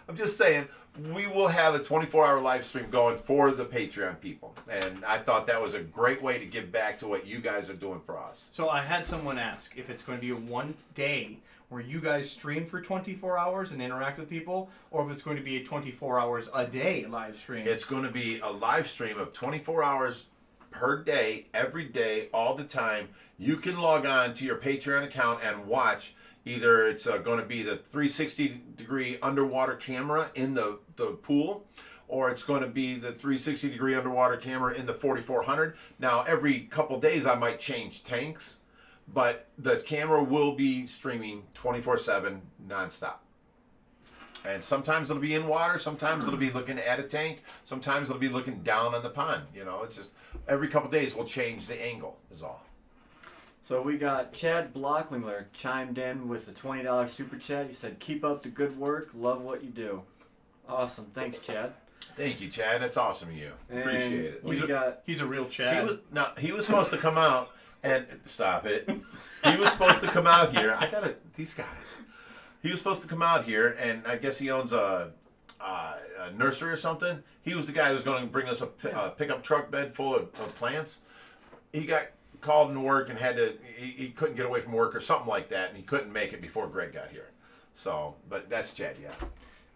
I'm just saying. we will have a 24-hour live stream going for the Patreon people. And I thought that was a great way to give back to what you guys are doing for us. So I had someone ask if it's going to be a one day where you guys stream for 24 hours and interact with people, or if it's going to be a 24 hours a day live stream. It's going to be a live stream of 24 hours per day, every day, all the time. You can log on to your Patreon account and watch. Either it's going to be the 360-degree underwater camera in the pool, or it's going to be the 360-degree underwater camera in the 4400. Now, every couple days I might change tanks, but the camera will be streaming 24/7 nonstop. And sometimes it'll be in water, sometimes it'll be looking at a tank, sometimes it'll be looking down on the pond. You know, it's just every couple days we'll change the angle is all. So we got Chad Blocklingler chimed in with a $20 super chat. He said, "Keep up the good work. Love what you do." Awesome. Thanks, Chad. Thank you, Chad. That's awesome of you. And Appreciate it. He's a real Chad. He was supposed to come out and stop it. He was supposed to come out here. These guys. He was supposed to come out here, and I guess he owns a nursery or something. He was the guy that was going to bring us a pickup truck bed full of plants. He got called into work and he couldn't get away from work or something like that, and he couldn't make it before Greg got here. So, but that's Chad, yeah.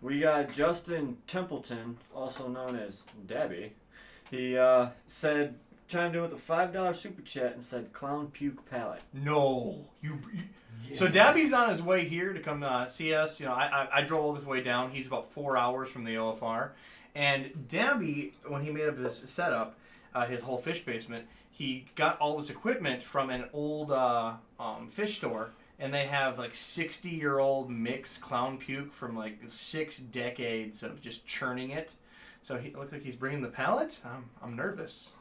We got Justin Templeton, also known as Dabby. He chimed in with a $5 super chat and said, "Clown puke palette." No, So Dabby's on his way here to come see us. You know, I drove all this way down. He's about 4 hours from the OFR, and Dabby, when he made up his setup, his whole fish basement, he got all this equipment from an old fish store, and they have like 60-year-old mixed clown puke from like 6 decades of just churning it. So it looks like he's bringing the pallet. I'm nervous.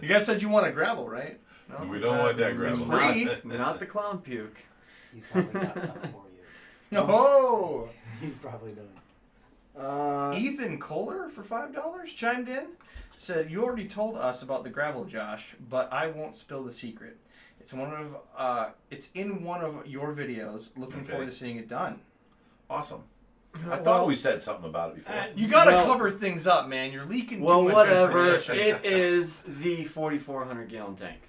You guys said you want a gravel, right? No? We don't want that gravel. Free. Not the clown puke. He's probably got something for you. No. He probably does. Ethan Kohler for $5 chimed in. Said, "You already told us about the gravel, Josh, but I won't spill the secret. It's in one of your videos. Looking forward to seeing it done." Awesome. I thought we said something about it before. You gotta cover things up, man. You're leaking too much whatever. information. It is the 4,400-gallon tank.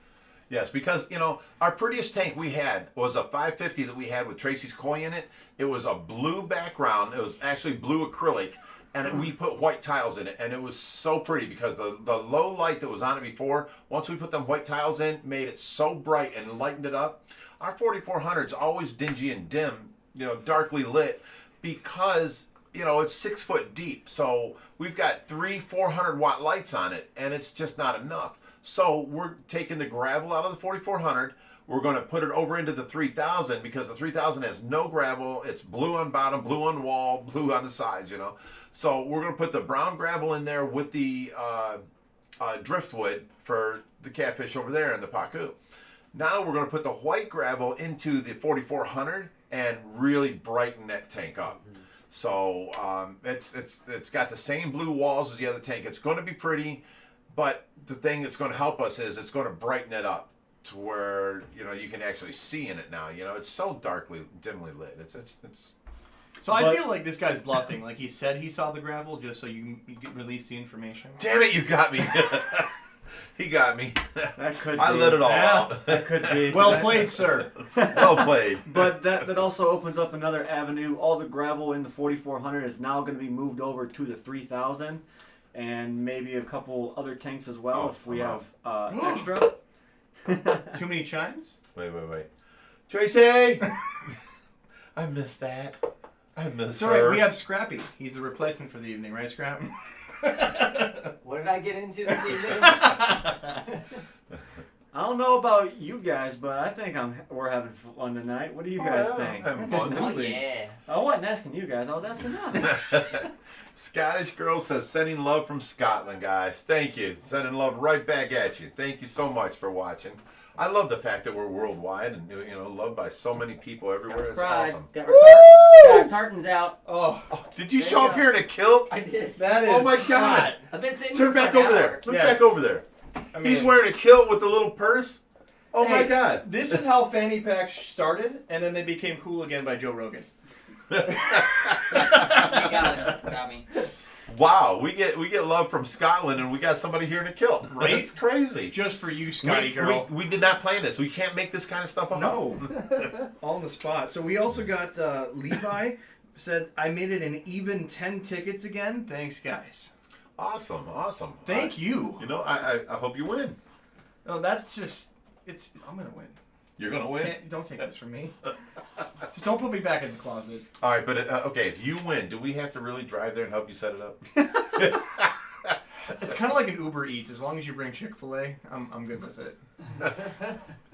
Yes, because, you know, our prettiest tank we had was a 550 that we had with Tracy's koi in it. It was a blue background. It was actually blue acrylic. And we put white tiles in it, and it was so pretty because the low light that was on it before, once we put them white tiles in, made it so bright and lightened it up. Our 4400's always dingy and dim, you know, darkly lit, because, you know, it's 6 foot deep. So we've got 3 400-watt lights on it, and it's just not enough. So we're taking the gravel out of the 4400. We're going to put it over into the 3000 because the 3000 has no gravel. It's blue on bottom, blue on wall, blue on the sides, you know. So we're going to put the brown gravel in there with the driftwood for the catfish over there in the pacu. Now we're going to put the white gravel into the 4400 and really brighten that tank up. So it's got the same blue walls as the other tank. It's going to be pretty, but the thing that's going to help us is it's going to brighten it up to where, you know, you can actually see in it now. You know, it's so dimly lit. It's So I feel like this guy's bluffing. Like he said he saw the gravel just so you release the information. Damn it, you got me. He got me. That could I be. let it all out. That could be. Well played, sir. Well played. But that also opens up another avenue. All the gravel in the 4400 is now going to be moved over to the 3000, and maybe a couple other tanks as well if we have extra. Too many chimes? Wait. Tracy! I missed that. I missed Sorry, her. we have Scrappy. He's the replacement for the evening, right, Scrap? What did I get into this evening? I don't know about you guys, but I think we're having fun tonight. What do you guys think? Having fun. Oh, yeah. I wasn't asking you guys. I was asking them. Scottish girl says, sending love from Scotland, guys. Thank you. Sending love right back at you. Thank you so much for watching. I love the fact that we're worldwide and, you know, loved by so many people everywhere. It's awesome. Got our tartans out. Oh, Did you There show you up go. here in a kilt? I did. that is Oh my God. hot. I've been sitting Turn here back for an over hour. there. Look Yes. back over there. I mean, He's wearing a kilt with a little purse. Oh my Hey, God. This is how fanny packs started, and then they became cool again by Joe Rogan. You got it, Robbie. Wow, we get love from Scotland, and we got somebody here in a kilt. Right? It's crazy. Just for you, Scotty girl. We did not plan this. We can't make this kind of stuff up. No. All on the spot. So we also got Levi said, I made it an even 10 tickets again. Thanks, guys. Awesome. Thank you. You know, I hope you win. No, that's just, I'm going to win. You're going to win? Don't take this from me. Just don't put me back in the closet. All right, but okay, if you win, do we have to really drive there and help you set it up? It's kind of like an Uber Eats. As long as you bring Chick-fil-A, I'm good with it.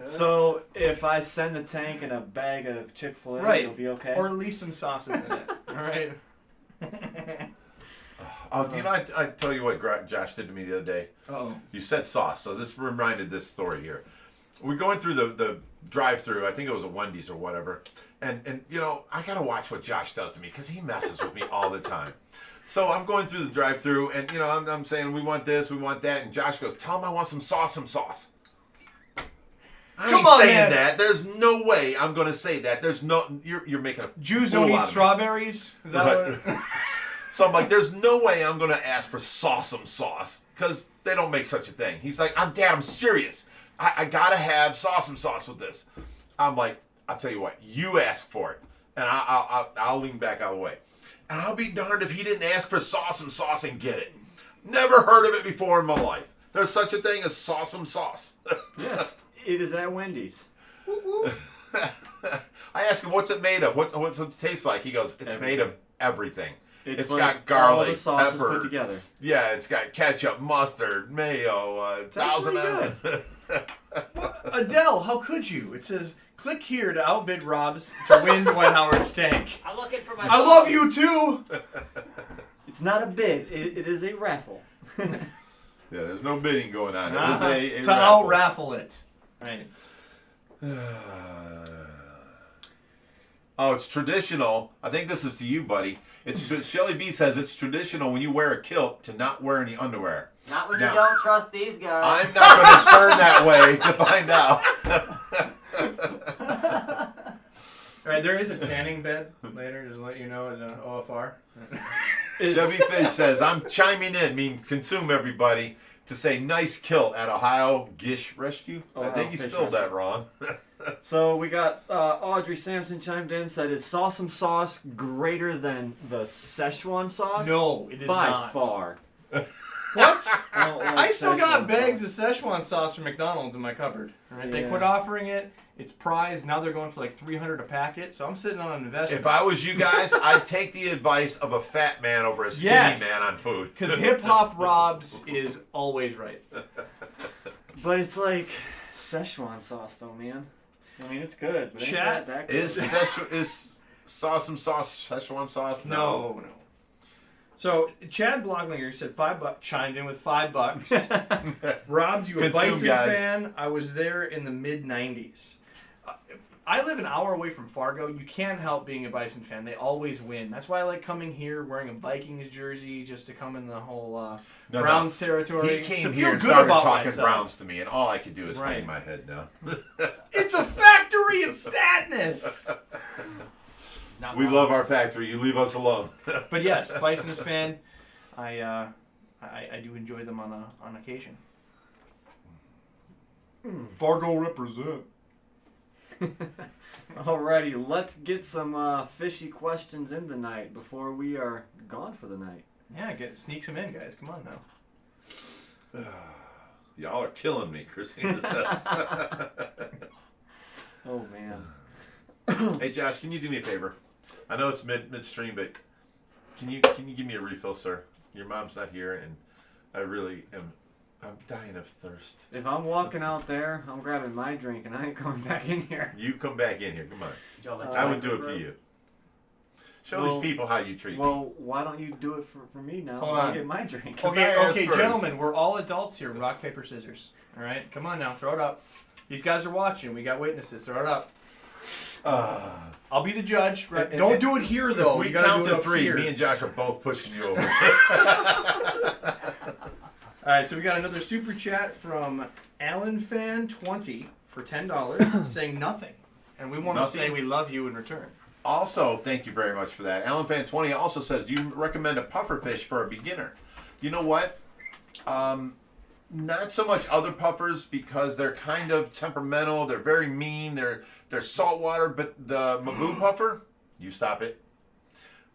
So if I send the tank and a bag of Chick-fil-A, Right. it'll be okay? Or at least some sauces in it. All right? Oh, you know, I tell you what Josh did to me the other day. Uh-oh. You said sauce, so this reminded this story here. We're going through the drive-through. I think it was a Wendy's or whatever. And you know, I got to watch what Josh does to me because he messes with me all the time. So I'm going through the drive-through, and, you know, I'm saying, we want this, we want that. And Josh goes, tell him I want some sauce. I ain't saying man. that. There's no way I'm going to say that. There's no... You're making a Jews fool don't eat out of me. strawberries? Is that Right. what... So I'm like, there's no way I'm going to ask for sauce because they don't make such a thing. He's like, Dad, I'm serious. I got to have sauce with this. I'm like, I'll tell you what, you ask for it, and I'll lean back out of the way. And I'll be darned if he didn't ask for sauce and get it. Never heard of it before in my life. There's such a thing as sauce. Yes, it is at Wendy's. I asked him, what's it made of? What's it taste like? He goes, it's made of everything. It's like got garlic, all the sauces pepper. put together. Yeah, it's got ketchup, mustard, mayo, Thousand actually Island. Adele, how could you? It says, click here to outbid Robbz to win Dwight Howard's tank. I'm looking for my. I love you too! It's not a bid. It is a raffle. Yeah, there's no bidding going on. It is a to out-raffle it. Right. Oh, it's traditional. I think this is to you, buddy. It's Shelly B says it's traditional when you wear a kilt to not wear any underwear. Not when Now, you don't trust these guys. I'm not going to turn that way to find out. All right, there is a tanning bed later, just to let you know, at OFR. Chevy Fish says, I'm chiming in, consume everybody, to say nice kilt at Ohio Gish Rescue. I think he Fish spelled that Rescue. wrong. So we got Audrey Sampson chimed in, said, is sauce greater than the Szechuan sauce? No, it is By not. far. What? I don't like I still got Szechuan bags sauce. of Szechuan sauce from McDonald's in my cupboard. Right? They Yeah. quit offering it. It's prized. Now they're going for like $300 a packet. So I'm sitting on an investment. If I was you guys, I'd take the advice of a fat man over a skinny Yes. man on food. Because hip hop Robbz is always right. But it's like Szechuan sauce, though, man. I mean, it's good. But ain't Chat that good? Is Szechuan sauce? No. So Chad Bloglinger said $5, chimed in with $5. Robbz, you a Consume, Bison guys. fan? I was there in the mid-90s. I live an hour away from Fargo. You can't help being a Bison fan. They always win. That's why I like coming here wearing a Vikings jersey just to come in the whole Browns territory. He came to here feel and good started about talking myself. Browns to me, and all I could do is Right. hang my head down. It's a factory of sadness. It's not We wrong. love our factory. You leave us alone. But yes, Bison is fan. I do enjoy them on occasion. Fargo represent. Alrighty, let's get some fishy questions in tonight before we are gone for the night. Yeah, sneak some in, guys. Come on now. Y'all are killing me, Christina says. Oh, man. Hey, Josh, can you do me a favor? I know it's midstream, but can you give me a refill, sir? Your mom's not here, and I really am. I'm dying of thirst. If I'm walking out there, I'm grabbing my drink and I ain't coming back in here. You come back in here. Come on. Did y'all let I Tyler would do it go? for you. Show Well- these people how you treat me. Well, why don't you do it for me now? Hold I'll on. get my drink. I Okay, asked okay, first. gentlemen, we're all adults here. Rock, paper, scissors. All right, come on now, throw it up. These guys are watching. We got witnesses. Throw it up. I'll be the judge. Right? Don't do it here though. If we You gotta count do it to up 3, here. me and Josh are both pushing you over. All right, so we got another super chat from AlanFan20 for $10 saying nothing, and we want to Nothing? say we love you in return. Also, thank you very much for that. Alan Fan 20 also says, do you recommend a puffer fish for a beginner? You know what? Not so much other puffers because they're kind of temperamental. They're very mean. They're saltwater. But the Maboo puffer, you stop it.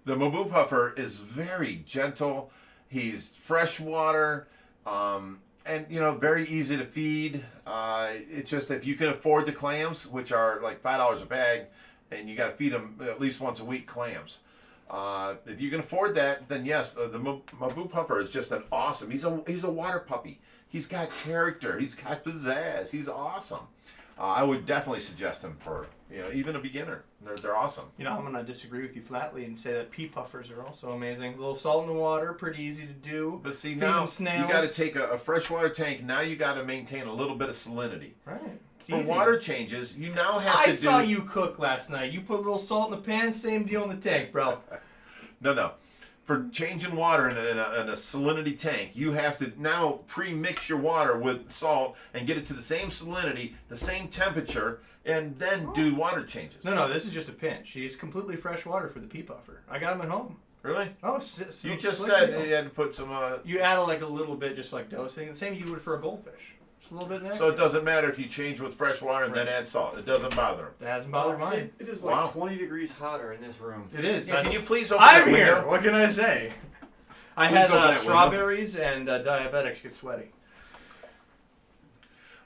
The Maboo puffer is very gentle. He's freshwater, and very easy to feed. It's just if you can afford the clams, which are like $5 a bag, and you got to feed them at least once a week. Clams. If you can afford that, then yes, the Maboo puffer is just an awesome. He's a water puppy. He's got character. He's got pizzazz. He's awesome. I would definitely suggest him for even a beginner. They're awesome. I'm going to disagree with you flatly and say that pea puffers are also amazing. A little salt in the water, pretty easy to do. But see, Feed now them snails. you got to take a freshwater tank. Now you got to maintain a little bit of salinity. Right. For Easy. water changes, you now have I to do. saw you cook last night. You put a little salt in the pan, same deal in the tank, bro. No. For changing water in a salinity tank, you have to now pre-mix your water with salt and get it to the same salinity, the same temperature, and then do water changes. No, this is just a pinch. He's completely fresh water for the pea puffer. I got him at home. Really? Oh, You just said you had to put some. You add a little bit, just like dosing. The same you would for a goldfish. Just a little bit next. So it doesn't matter if you change with fresh water and then add salt. It doesn't bother him. That hasn't bothered mine. It is Wow. like 20 degrees hotter in this room. It is. Yeah, can you please open I'm that here. window? What can I say? I Please had open that window. strawberries and diabetics get sweaty.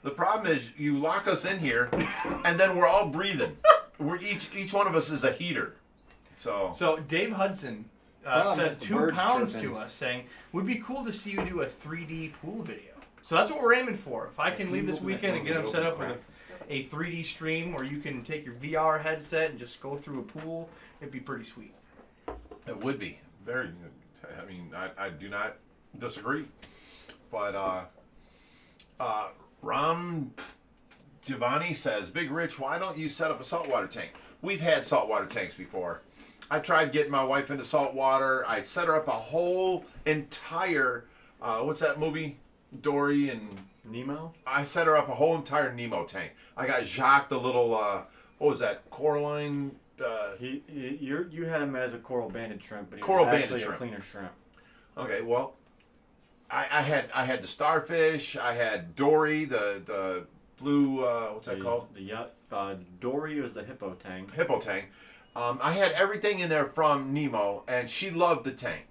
The problem is you lock us in here, and then we're all breathing. We're each one of us is a heater. So Dave Hudson Problem said is the 2 birds pounds chirping. to us, saying, "Would be cool to see you do a 3D pool video." So that's what we're aiming for. If I can leave this weekend and get them set up with a 3D stream where you can take your VR headset and just go through a pool, it'd be pretty sweet. it would be very. I mean, I do not disagree, but Ram Giovanni says, "Big Rich, why don't you set up a saltwater tank?" We've had saltwater tanks before. I tried getting my wife into saltwater. I set her up a whole entire, what's that movie? Dory and Nemo? I set her up a whole entire Nemo tank. I got Jacques, the little, what was that? Coraline. You had him as a coral banded shrimp, but he Coral was banded actually shrimp. a cleaner shrimp. Okay, well, I had the starfish. I had Dory, the blue. What's that called? Dory was the hippo tank. Hippo tank. I had everything in there from Nemo, and she loved the tank.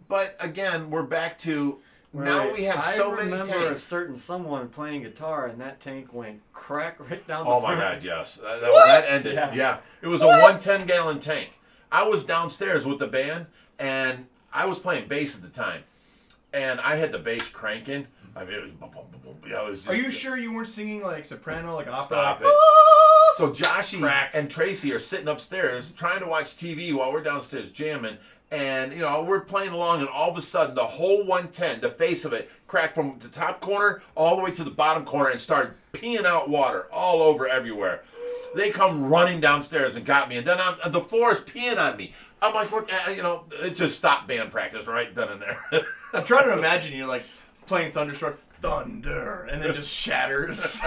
But again, we're back to now Right. we have so many I remember a tanks. certain someone playing guitar, and that tank went crack right down the Oh my front. God, yes. That ended. Yeah. Yeah. It was a 110-gallon tank. I was downstairs with the band, and I was playing bass at the time. And I had the bass cranking. I mean, it was boom, boom, boom, boom. Yeah, it was just, Are you sure you weren't singing like soprano, like opera? Stop it. So Joshy Crack. and Tracy are sitting upstairs trying to watch TV while we're downstairs jamming. And, we're playing along, and all of a sudden, the whole 110, the face of it, cracked from the top corner all the way to the bottom corner and started peeing out water all over everywhere. They come running downstairs and got me, and then the floor is peeing on me. I'm like, what? It just stopped band practice right then and there. I'm trying to imagine you're like playing Thunderstruck, thunder, and then just shatters.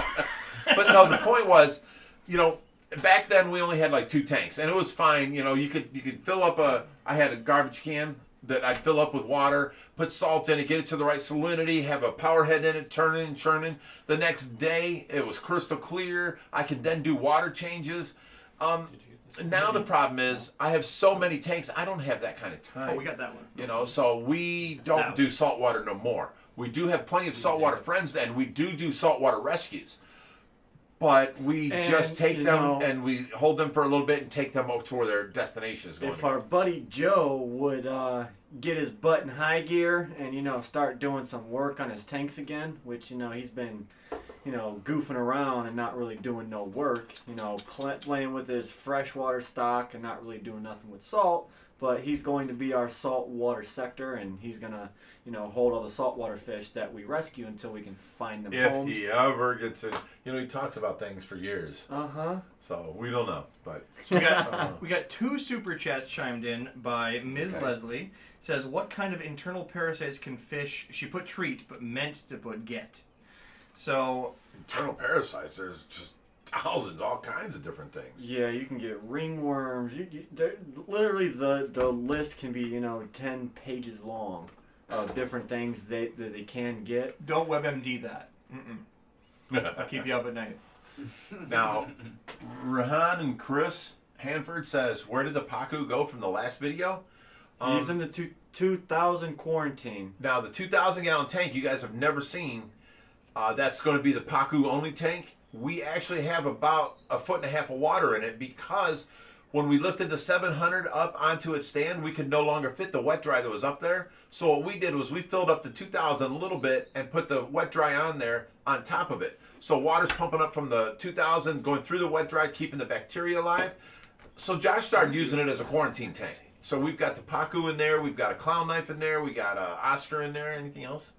But no, the point was, back then we only had like 2 tanks, and it was fine. You could fill up I had a garbage can that I'd fill up with water, put salt in it, get it to the right salinity, have a power head in it, turning and churning. The next day it was crystal clear. I can then do water changes. Now the problem is I have so many tanks, I don't have that kind of time. Oh, we got that one. So we don't do saltwater no more. We do have plenty of saltwater friends, and we do saltwater rescues. But we just take them and we hold them for a little bit and take them over to where their destination is going. If our buddy Joe would get his butt in high gear and start doing some work on his tanks again, which he's been goofing around and not really doing no work, playing with his freshwater stock and not really doing nothing with salt. But he's going to be our saltwater sector, and he's gonna hold all the saltwater fish that we rescue until we can find them homes. If he ever gets in, he talks about things for years. So we don't know, but So we got 2 super chats chimed in by Ms. Leslie. Says, what kind of internal parasites can fish? She put treat, but meant to put get. So internal parasites, there's just thousands, all kinds of different things. Yeah, you can get ringworms. Literally, the list can be 10 pages long of different things that they can get. Don't WebMD that. I'll keep you up at night. Now, Rahan and Chris Hanford says, where did the Pacu go from the last video? He's in the 2,000 quarantine. Now, the 2,000-gallon tank you guys have never seen, that's going to be the Pacu only tank. We actually have about 1.5 foot of water in it because when we lifted the 700 up onto its stand, we could no longer fit the wet dry that was up there. So what we did was we filled up the 2,000 a little bit and put the wet dry on there on top of it. So water's pumping up from the 2,000, going through the wet dry, keeping the bacteria alive. So Josh started using it as a quarantine tank. So we've got the Pacu in there, we've got a clown knife in there, we got a Oscar in there. Anything else?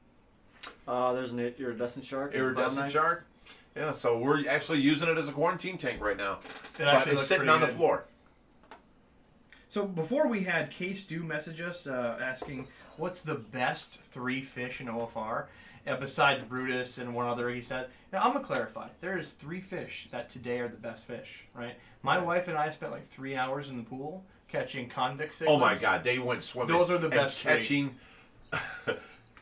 There's an iridescent shark. Iridescent shark. Yeah, so we're actually using it as a quarantine tank right now. It But actually it's looks sitting pretty on the good. floor. So before we had K-Stu message us asking what's the best 3 fish in OFR, besides Brutus and one other, he said, now I'm going to clarify. There is 3 fish that today are the best fish, right? My wife and I spent like 3 hours in the pool catching convict cichlids. Oh my God, they went swimming. Those are the and best 3. catching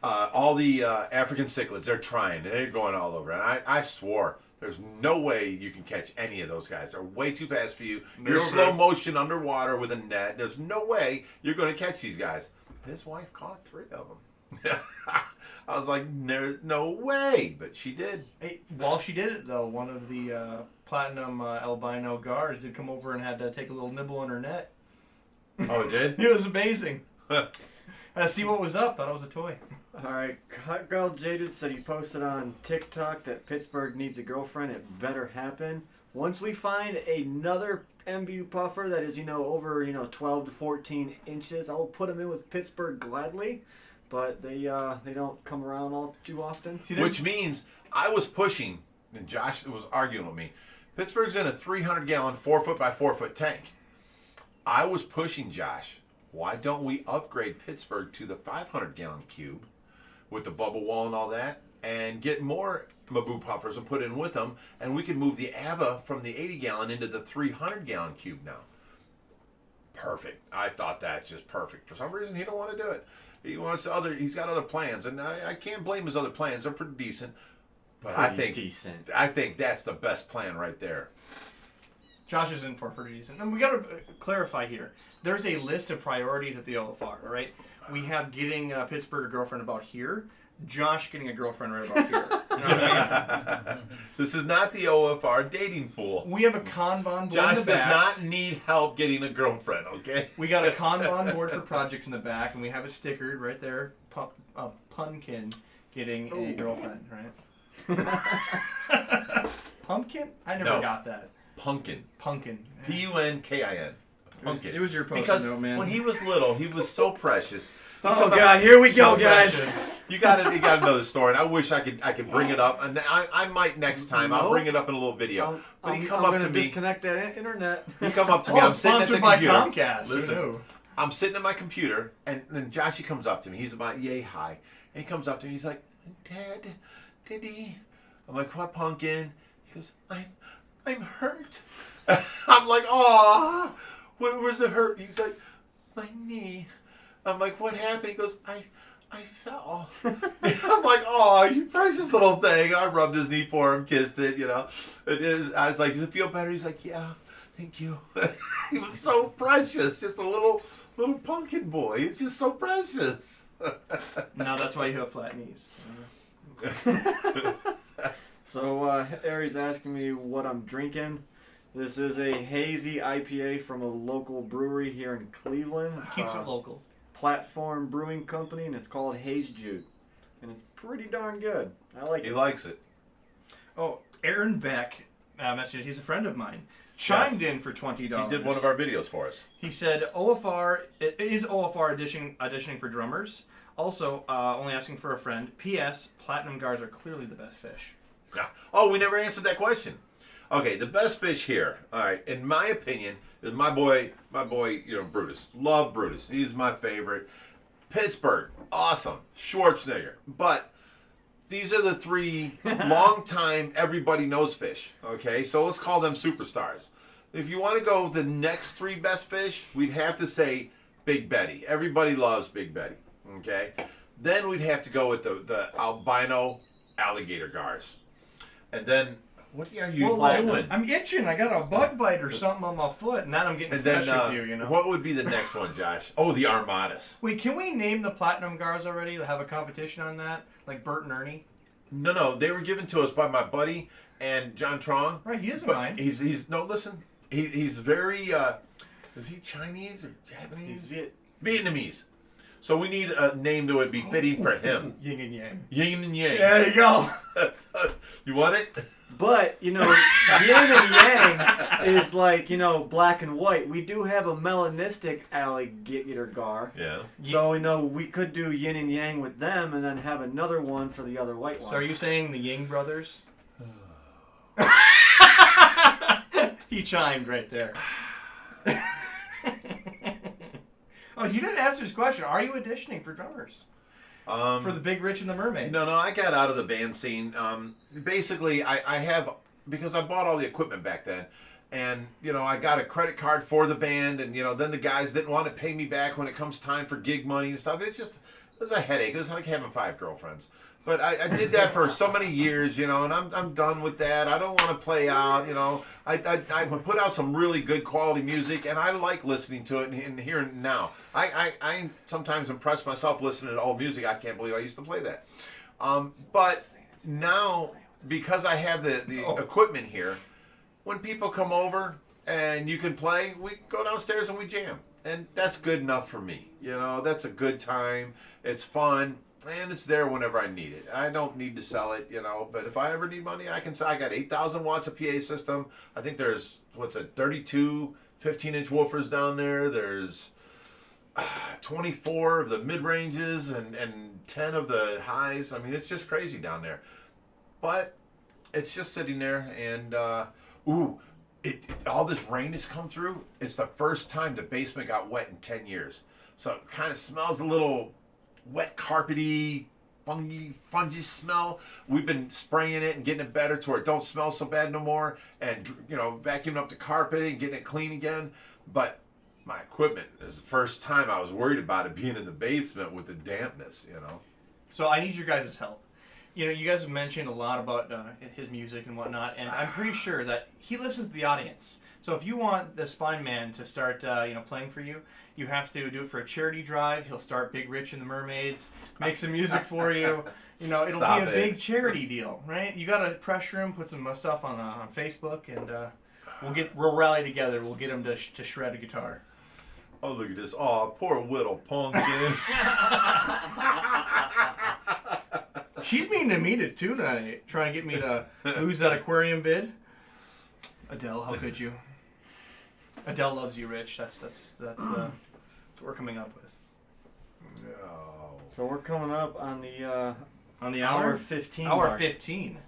all the African cichlids. They're trying. They're going all over. And I swore there's no way you can catch any of those guys. They're way too fast for you. You're They're slow okay. motion underwater with a net. There's no way you're going to catch these guys. His wife caught 3 of them. I was like, there's no way, but she did. Hey, while she did it, though, one of the platinum albino guards did come over and had to take a little nibble on her net. Oh, it did? It was amazing. Had to see what was up. Thought it was a toy. All right, Hot Girl Jaded said he posted on TikTok that Pittsburgh needs a girlfriend. It better happen. Once we find another MBU puffer that is, over, 12 to 14 inches, I will put him in with Pittsburgh gladly. But they don't come around all too often. See, Which means I was pushing, and Josh was arguing with me. Pittsburgh's in a 300-gallon, 4 foot by 4 foot tank. I was pushing Josh. Why don't we upgrade Pittsburgh to the 500-gallon cube with the bubble wall and all that, and get more Mabu puffers and put in with them, and we can move the ABBA from the 80-gallon into the 300-gallon cube now. Perfect. I thought that's just perfect. For some reason, he don't want to do it. He's got other plans, and I can't blame his other plans. They're pretty decent. But Decent. I think that's the best plan right there. Josh is in for pretty decent. And we got to clarify here. There's a list of priorities at the OFR, all right? We have getting Pittsburgh a girlfriend about here. Josh getting a girlfriend right about here. You know what I mean? This is not the OFR dating pool. We have a Kanban board Josh in the does back. not need help getting a girlfriend, okay? We got a Kanban board for projects in the back, and we have it stickered right there. Punkin getting a girlfriend, right? Pumpkin? I never No. got that. Punkin. Punkin. Punkin. Punkin. It was your post-it Because note, man. when he was little, he was so precious. Oh God, here we go, So guys. precious. You got to know the story, and I wish I could bring it up, and I might next time. I'll Nope. bring it up in a little video. But he come I'm up to gonna me. disconnect that internet. He come up to Oh, me. I'm sitting at the sponsored by computer. Comcast. Who Listen, knew? I'm sitting at my computer, and then Joshy comes up to me. He's about yay high, and he comes up to me. He's like, Daddy. I'm like, what, Pumpkin? He goes, I'm hurt. I'm like, aw, where's the hurt? He's like, my knee. I'm like, what happened? He goes, I fell. I'm like, oh, you precious little thing. And I rubbed his knee for him, kissed it, It is. I was like, does it feel better? He's like, yeah, thank you. He was so precious, just a little pumpkin boy. He's just so precious. Now that's why you have flat knees. So Aries asking me what I'm drinking. This is a hazy IPA from a local brewery here in Cleveland. Keeps it local. Platform Brewing Company, and it's called Haze Jude. And it's pretty darn good. I like He it. likes it. Oh, Aaron Beck messaged. He's a friend of mine. Chimed in for $20. He did one of our videos for us. He said OFR is OFR auditioning for drummers. Also, only asking for a friend. P.S. Platinum guards are clearly the best fish. Yeah. Oh, we never answered that question. Okay, the best fish here, all right, in my opinion, is my boy, Brutus. Love Brutus. He's my favorite. Pittsburgh, awesome. Schwarzenegger. But these are the three long-time everybody knows fish. Okay, so let's call them superstars. If you want to go the next three best fish, we'd have to say Big Betty. Everybody loves Big Betty. Okay, then we'd have to go with the albino alligator gars, and then what are you doing? I'm itching. I got a bug bite or something on my foot, and then I'm getting fresh with you. You know. What would be the next one, Josh? Oh, the Armadas. Wait, can we name the platinum gars already? Have a competition on that, like Bert and Ernie? No, they were given to us by my buddy and John Trong. Right, he doesn't But mind. He's no, listen. He's very. Is he Chinese or Japanese? He's Vietnamese. So we need a name that would be fitting for him. Yin and yang. Yin and Yang. There you go. You want it? But, yin and yang is like, black and white. We do have a melanistic alligator gar. Yeah. So, we could do yin and yang with them and then have another one for the other white one. So are you saying the Ying brothers? He chimed right there. Oh, you didn't answer his question. Are you auditioning for drummers? For the Big Rich and the Mermaids? No, I got out of the band scene. Basically, I have, because I bought all the equipment back then, and, I got a credit card for the band, and, then the guys didn't want to pay me back when it comes time for gig money and stuff. It was a headache. It was like having 5 girlfriends. But I did that for so many years, and I'm done with that. I don't want to play out, I put out some really good quality music, and I like listening to it and hearing it now. I sometimes impress myself listening to old music. I can't believe I used to play that. But now, because I have the equipment here, when people come over and you can play, we go downstairs and we jam. And that's good enough for me. That's a good time. It's fun. And it's there whenever I need it. I don't need to sell it, but if I ever need money, I can sell. I got 8,000 watts of PA system. I think there's, 32 15-inch woofers down there. There's 24 of the mid-ranges and 10 of the highs. I mean, it's just crazy down there. But it's just sitting there, and, all this rain has come through. It's the first time the basement got wet in 10 years. So it kind of smells a little wet, carpety, fungi smell. We've been spraying it and getting it better to where it don't smell so bad no more, and vacuuming up the carpet and getting it clean again. But my equipment is the first time I was worried about it being in the basement with the dampness. So I need your guys' help. You guys have mentioned a lot about his music and whatnot, and I'm pretty sure that he listens to the audience. So if you want this fine man to start, playing for you, you have to do it for a charity drive. He'll start Big Rich and the Mermaids, make some music for you. It'll be a big charity deal, right? You got to pressure him, put some stuff on Facebook, and we'll rally together. We'll get him to shred a guitar. Oh, look at this! Oh, poor little pumpkin. She's mean to me too tonight, trying to get me to lose that aquarium bid. Adele, how could you? Adele loves you, Rich. That's what we're coming up with. No. So we're coming up on the hour 15. Hour mark. 15.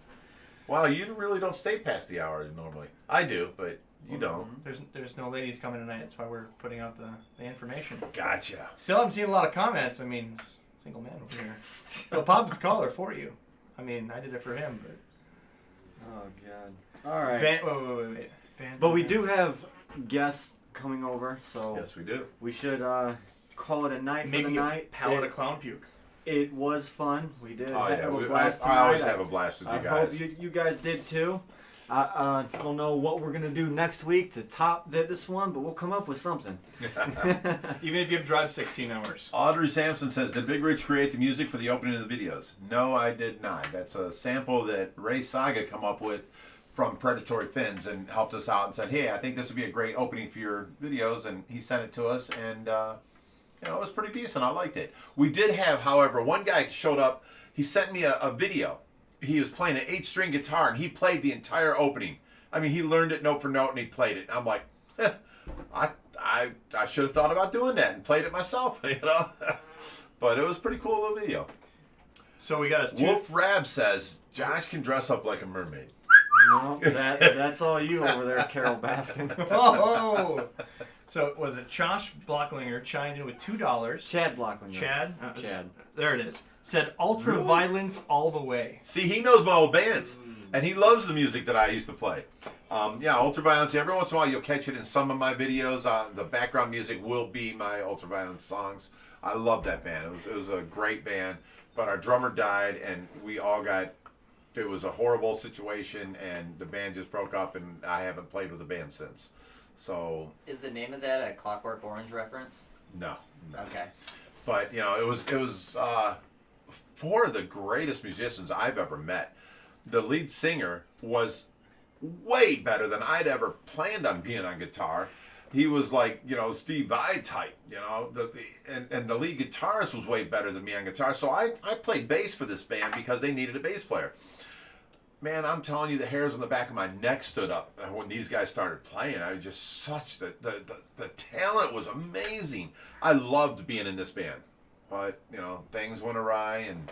Wow, you really don't stay past the hour normally. I do, but you don't. There's no ladies coming tonight. That's why we're putting out the information. Gotcha. Still haven't seen a lot of comments. I mean, single man over here. He'll pop his collar for you. I mean, I did it for him, but. Oh God. All right. Wait. But we do have guests coming over, so Yes, we do. we should call it a night for the Maybe a night. pallet of clown puke. It was fun. We did Oh, yeah. have a I blast always tonight. have a blast with you I guys. hope you guys did too. I don't know what we're gonna do next week to top this one, but we'll come up with something. Even if you have to drive 16 hours. Audrey Sampson says, did Big Rich create the music for the opening of the videos? No, I did not. That's a sample that Ray Saga come up with from Predatory Fins and helped us out and said, hey, I think this would be a great opening for your videos. And he sent it to us, and it was pretty decent. I liked it. We did have, however, one guy showed up. He sent me a video. He was playing an 8-string guitar, and he played the entire opening. I mean, he learned it note for note, and he played it. I'm like, I should have thought about doing that and played it myself, But it was a pretty cool little video. So we got a Wolf Rab says, Josh can dress up like a mermaid. No, that's all you over there, Carol Baskin. Oh! So was it Josh Blocklinger chimed in with $2? Chad Blockland. Chad? Chad. There it is. said ultra Really? violence all the way. See, he knows my old bands, and he loves the music that I used to play. Yeah, Ultraviolence. Every once in a while, you'll catch it in some of my videos. The background music will be my Ultraviolence songs. I love that band. It was a great band, but our drummer died, and we all got. It was a horrible situation, and the band just broke up, and I haven't played with the band since. So Is the name of that a Clockwork Orange reference? no. Okay. But it was four of the greatest musicians I've ever met. The lead singer was way better than I'd ever planned on being on guitar. He was like, Steve Vai type, and the lead guitarist was way better than me on guitar. So I played bass for this band because they needed a bass player. Man, I'm telling you, the hairs on the back of my neck stood up when these guys started playing. I was just the talent was amazing. I loved being in this band, but things went awry and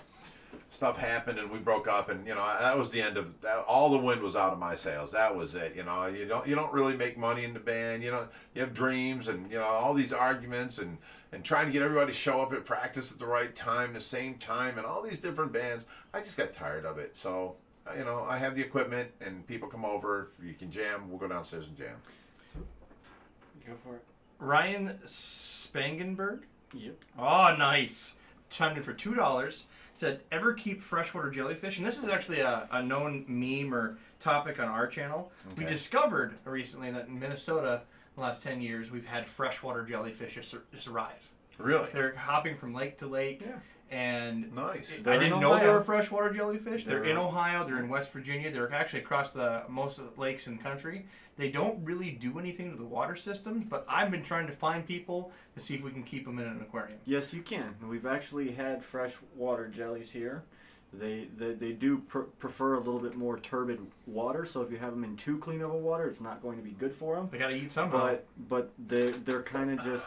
stuff happened, and we broke up, and that was the end of that. All the wind was out of my sails. That was it. You don't really make money in the band. You have dreams, and all these arguments, and trying to get everybody to show up at practice at the right time, the same time, and all these different bands. I just got tired of it. So I have the equipment, and people come over. If you can jam, we'll go downstairs and jam. Go for it. Ryan Spangenberg. Yep. Oh, nice. Chimed in for $2. Said, ever keep freshwater jellyfish? And this is actually a known meme or topic on our channel. Okay. We discovered recently that in Minnesota, the last 10 years, we've had freshwater jellyfish just arrive. Really? They're hopping from lake to lake. Yeah. And Nice. I didn't in know there Ohio. were freshwater jellyfish. They're in They're- Ohio. They're in West Virginia. They're actually across most of the lakes in the country. They don't really do anything to the water systems, but I've been trying to find people to see if we can keep them in an aquarium. Yes, you can. We've actually had freshwater jellies here. They do prefer a little bit more turbid water, so if you have them in too clean of a water, it's not going to be good for them. They got to eat somehow. But they're kind of just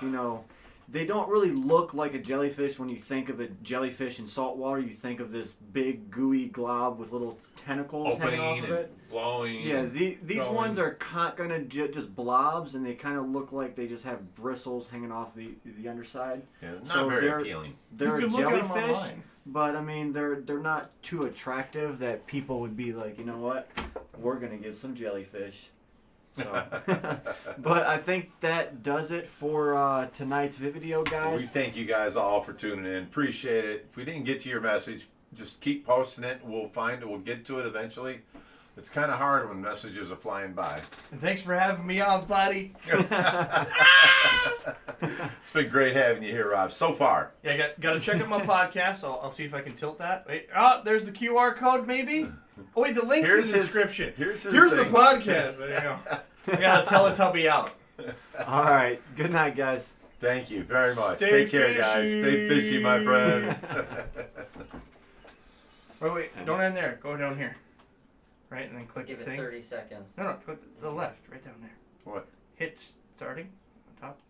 they don't really look like a jellyfish. When you think of a jellyfish in salt water, you think of this big gooey glob with little tentacles hanging off Opening of and it. blowing. Yeah, and these going. ones are kind of just blobs, and they kind of look like they just have bristles hanging off the underside. Yeah, not So very they're- appealing. They're You a can look at 'em jellyfish, online. but I mean they're not too attractive that people would be like, you know what, we're gonna get some jellyfish. So. But I think that does it for tonight's video, We guys. thank you guys all for tuning in. Appreciate it. If we didn't get to your message, just keep posting it. We'll find it. We'll get to it eventually. It's kind of hard when messages are flying by. And thanks for having me on, buddy. It's been great having you here, Rob, so far. Yeah, got to check out my podcast. I'll see if I can tilt that. Wait, there's the QR code, maybe. Oh wait, the link's Here's in the his- description. here's the the thing. podcast. There you go. I got a Teletubby out. All right, good night, guys. Thank you very much. Stay Take care, guys. Stay fishy, my friends. Wait, don't end there. Go down here. Right, and then click Give the it thing. 30 seconds. No, click the left, right down there. What? Hit starting on top.